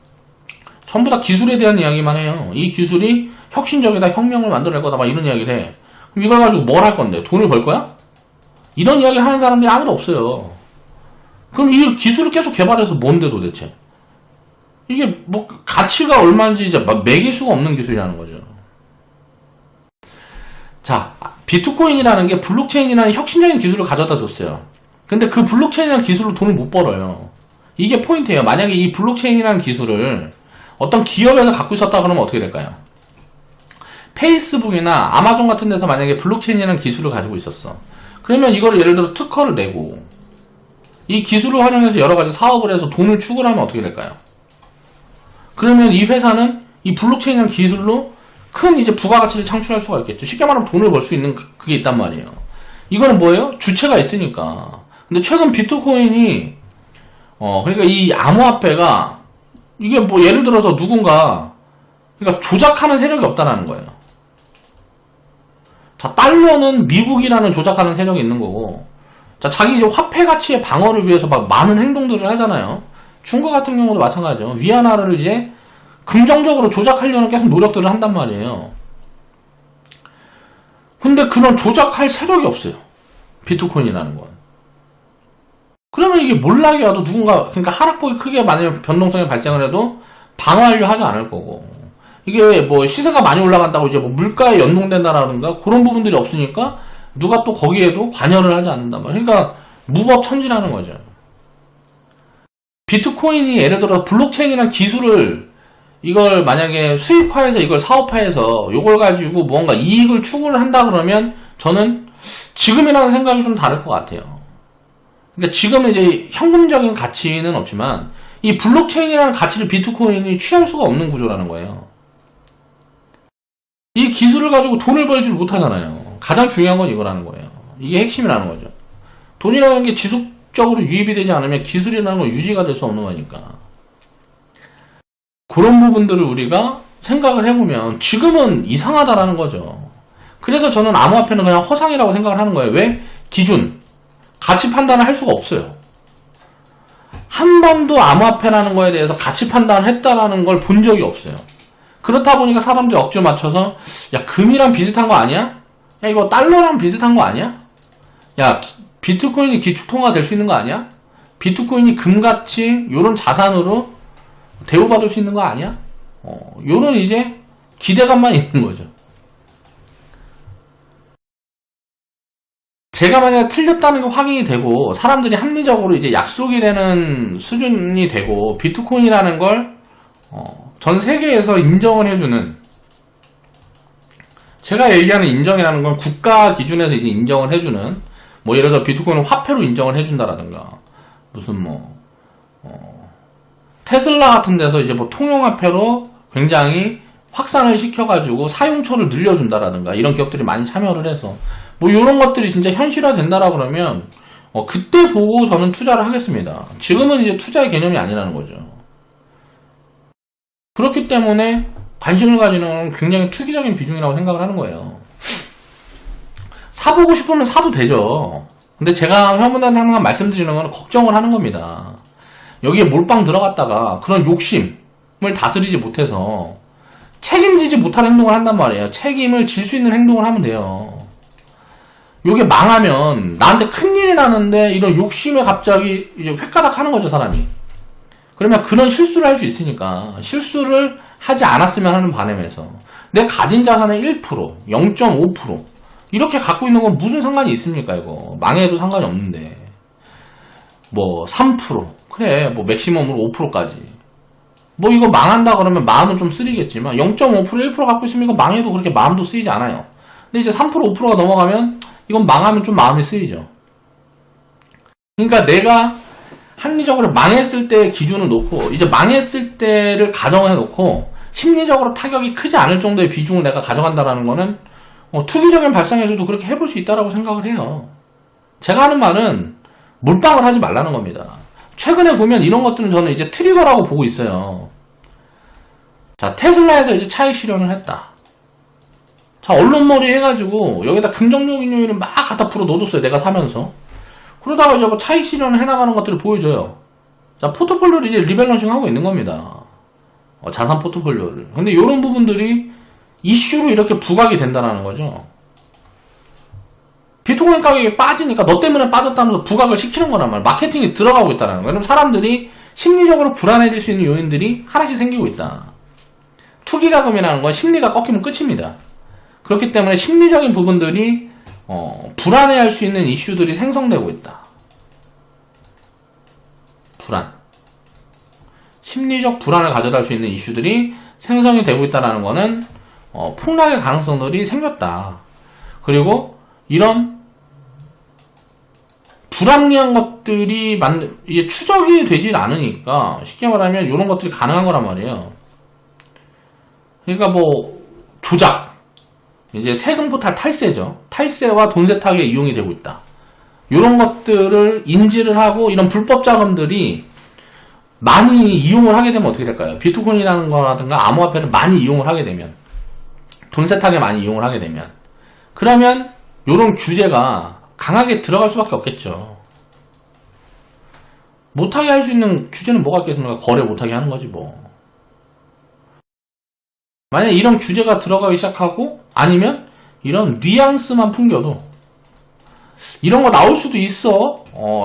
전부 다 기술에 대한 이야기만 해요. 이 기술이 혁신적이다, 혁명을 만들어낼 거다 막 이런 이야기를 해. 그럼 이걸 가지고 뭘 할 건데? 돈을 벌 거야? 이런 이야기를 하는 사람들이 아무도 없어요. 그럼 이 기술을 계속 개발해서 뭔데 도대체? 이게 뭐 가치가 얼마인지 이제 매길 수가 없는 기술이라는 거죠. 자, 비트코인이라는 게 블록체인이라는 혁신적인 기술을 가져다 줬어요. 근데 그 블록체인이라는 기술로 돈을 못 벌어요. 이게 포인트예요. 만약에 이 블록체인이라는 기술을 어떤 기업에서 갖고 있었다 그러면 어떻게 될까요? 페이스북이나 아마존 같은 데서 만약에 블록체인이라는 기술을 가지고 있었어. 그러면 이걸 예를 들어 특허를 내고 이 기술을 활용해서 여러 가지 사업을 해서 돈을 추구하면 어떻게 될까요? 그러면 이 회사는 이 블록체인이라는 기술로 큰 이제 부가가치를 창출할 수가 있겠죠. 쉽게 말하면 돈을 벌 수 있는 그게 있단 말이에요. 이거는 뭐예요? 주체가 있으니까. 근데 최근 비트코인이 그러니까 이 암호화폐가 이게 뭐 예를 들어서 누군가 그러니까 조작하는 세력이 없다라는 거예요. 자, 달러는 미국이라는 조작하는 세력이 있는 거고, 자, 자기 이제 화폐 가치의 방어를 위해서 막 많은 행동들을 하잖아요. 중국 같은 경우도 마찬가지죠. 위안화를 이제 긍정적으로 조작하려는 계속 노력들을 한단 말이에요. 근데 그런 조작할 세력이 없어요. 비트코인이라는 건. 그러면 이게 몰락이 와도 누군가, 그러니까 하락폭이 크게 만약에 변동성이 발생을 해도 방어하려 하지 않을 거고, 이게 뭐 시세가 많이 올라간다고 이제 뭐 물가에 연동된다라든가 그런 부분들이 없으니까 누가 또 거기에도 관여를 하지 않는단 말이에요. 그러니까 무법천지라는 거죠. 비트코인이 예를 들어 블록체인이라는 기술을 이걸 만약에 수익화해서 이걸 사업화해서 이걸 가지고 뭔가 이익을 추구를 한다 그러면 저는 지금이라는 생각이 좀 다를 것 같아요. 그러니까 지금은 이제 현금적인 가치는 없지만 이 블록체인이라는 가치를 비트코인이 취할 수가 없는 구조라는 거예요. 이 기술을 가지고 돈을 벌지 못하잖아요. 가장 중요한 건 이거라는 거예요. 이게 핵심이라는 거죠. 돈이라는 게 지속적으로 유입이 되지 않으면 기술이라는 건 유지가 될 수 없는 거니까. 그런 부분들을 우리가 생각을 해보면 지금은 이상하다라는 거죠. 그래서 저는 암호화폐는 그냥 허상이라고 생각을 하는 거예요. 왜? 기준, 가치 판단을 할 수가 없어요. 한 번도 암호화폐라는 거에 대해서 가치 판단을 했다라는 걸 본 적이 없어요. 그렇다 보니까 사람들이 억지로 맞춰서 야, 금이랑 비슷한 거 아니야? 야, 이거 달러랑 비슷한 거 아니야? 야, 비트코인이 기축통화가 될 수 있는 거 아니야? 비트코인이 금같이 요런 자산으로 대우받을 수 있는 거 아니야? 요런 이제 기대감만 있는 거죠. 제가 만약에 틀렸다는 게 확인이 되고 사람들이 합리적으로 이제 약속이 되는 수준이 되고 비트코인이라는 걸 전 세계에서 인정을 해주는, 제가 얘기하는 인정이라는 건 국가 기준에서 이제 인정을 해주는, 뭐 예를 들어 비트코인을 화폐로 인정을 해준다라든가 무슨 뭐 테슬라 같은 데서 이제 뭐 통용화폐로 굉장히 확산을 시켜가지고 사용처를 늘려준다라든가 이런 기업들이 많이 참여를 해서 뭐 이런 것들이 진짜 현실화 된다라 그러면 그때 보고 저는 투자를 하겠습니다. 지금은 이제 투자의 개념이 아니라는 거죠. 그렇기 때문에 관심을 가지는 건 굉장히 투기적인 비중이라고 생각을 하는 거예요. 사보고 싶으면 사도 되죠. 근데 제가 회원분들한테 항상 말씀드리는 건 걱정을 하는 겁니다. 여기에 몰빵 들어갔다가 그런 욕심을 다스리지 못해서 책임지지 못할 행동을 한단 말이에요. 책임을 질 수 있는 행동을 하면 돼요. 요게 망하면 나한테 큰일이 나는데 이런 욕심에 갑자기 이제 획가닥 하는 거죠, 사람이. 그러면 그런 실수를 할 수 있으니까 실수를 하지 않았으면 하는 바람에서 내 가진 자산의 1%, 0.5% 이렇게 갖고 있는 건 무슨 상관이 있습니까? 이거 망해도 상관이 없는데 뭐 3% 그래 뭐 맥시멈으로 5%까지 뭐 이거 망한다 그러면 마음은 좀 쓰리겠지만 0.5% 1% 갖고 있으면 이거 망해도 그렇게 마음도 쓰이지 않아요. 근데 이제 3% 5%가 넘어가면 이건 망하면 좀 마음이 쓰이죠. 그러니까 내가 합리적으로 망했을 때 기준을 놓고 이제 망했을 때를 가정해 놓고 심리적으로 타격이 크지 않을 정도의 비중을 내가 가져간다라는 거는 투기적인 발상에서도 그렇게 해볼 수 있다라고 생각을 해요. 제가 하는 말은 몰빵을 하지 말라는 겁니다. 최근에 보면 이런 것들은 저는 이제 트리거라고 보고 있어요. 자, 테슬라에서 이제 차익 실현을 했다. 자, 언론머리 해가지고 여기다 긍정적인 요인을 막 갖다 풀어 넣어줬어요. 내가 사면서. 그러다가 이제 뭐 차익 실현을 해나가는 것들을 보여줘요. 자, 포트폴리오를 이제 리밸런싱 하고 있는 겁니다. 자산 포트폴리오를. 근데 이런 부분들이 이슈로 이렇게 부각이 된다는 거죠. 비트코인 가격이 빠지니까 너 때문에 빠졌다면서 부각을 시키는 거란 말이야. 마케팅이 들어가고 있다는 거야. 그럼 사람들이 심리적으로 불안해질 수 있는 요인들이 하나씩 생기고 있다. 투기자금이라는 건 심리가 꺾이면 끝입니다. 그렇기 때문에 심리적인 부분들이 불안해할 수 있는 이슈들이 생성되고 있다. 불안. 심리적 불안을 가져다 줄 수 있는 이슈들이 생성이 되고 있다는 거는 폭락의 가능성들이 생겼다. 그리고 이런 불합리한 것들이 이게 추적이 되질 않으니까 쉽게 말하면 이런 것들이 가능한 거란 말이에요. 그러니까 뭐 조작, 이제 세금포탈 탈세죠. 탈세와 돈 세탁에 이용이 되고 있다. 이런 것들을 인지를 하고 이런 불법 자금들이 많이 이용을 하게 되면 어떻게 될까요? 비트코인이라는 거라든가 암호화폐를 많이 이용을 하게 되면, 돈 세탁에 많이 이용을 하게 되면, 그러면 이런 규제가 강하게 들어갈 수밖에 없겠죠. 못하게 할 수 있는 규제는 뭐가 있겠습니까? 거래 못하게 하는 거지 뭐. 만약에 이런 규제가 들어가기 시작하고 아니면 이런 뉘앙스만 풍겨도 이런 거 나올 수도 있어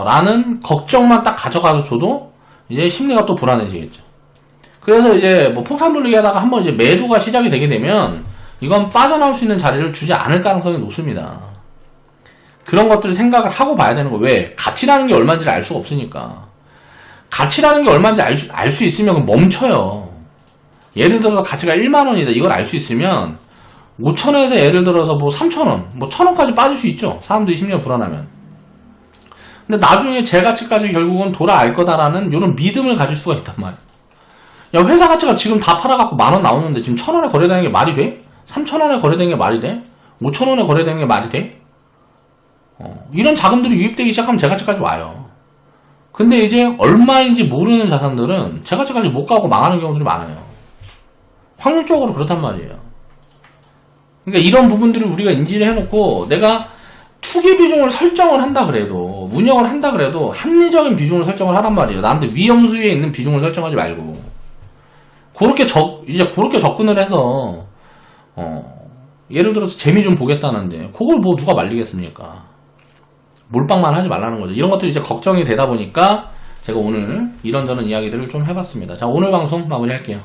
라는 걱정만 딱 가져가줘도 이제 심리가 또 불안해지겠죠. 그래서 이제 뭐 폭탄 돌리기 하다가 한번 이제 매도가 시작이 되게 되면 이건 빠져나올 수 있는 자리를 주지 않을 가능성이 높습니다. 그런 것들을 생각을 하고 봐야 되는 거예요. 왜? 가치라는 게 얼마인지를 알 수가 없으니까. 가치라는 게 얼마인지 알 수 있으면 그럼 멈춰요. 예를 들어서 가치가 1만원이다. 이걸 알 수 있으면 5천원에서 예를 들어서 뭐 3천원, 뭐 1,000원까지 빠질 수 있죠. 사람들이 심리가 불안하면. 근데 나중에 제 가치까지 결국은 돌아알 거다라는 이런 믿음을 가질 수가 있단 말이에요. 야, 회사 가치가 지금 다 팔아갖고 10,000원 나오는데 지금 1,000원에 거래되는 게 말이 돼? 3,000원에 거래되는 게 말이 돼? 5,000원에 거래되는 게 말이 돼? 이런 자금들이 유입되기 시작하면 제 가치까지 와요. 근데 이제 얼마인지 모르는 자산들은 제 가치까지 못 가고 망하는 경우들이 많아요. 확률적으로 그렇단 말이에요. 그러니까 이런 부분들을 우리가 인지를 해놓고 내가 투기 비중을 설정을 한다 그래도, 운영을 한다 그래도 합리적인 비중을 설정을 하란 말이에요. 나한테 위험수위에 있는 비중을 설정하지 말고. 그렇게 접근을 해서 예를 들어서 재미 좀 보겠다는데 그걸 뭐 누가 말리겠습니까? 몰빵만 하지 말라는 거죠. 이런 것들이 이제 걱정이 되다 보니까 제가 오늘 이런저런 이야기들을 좀 해봤습니다. 자, 오늘 방송 마무리할게요.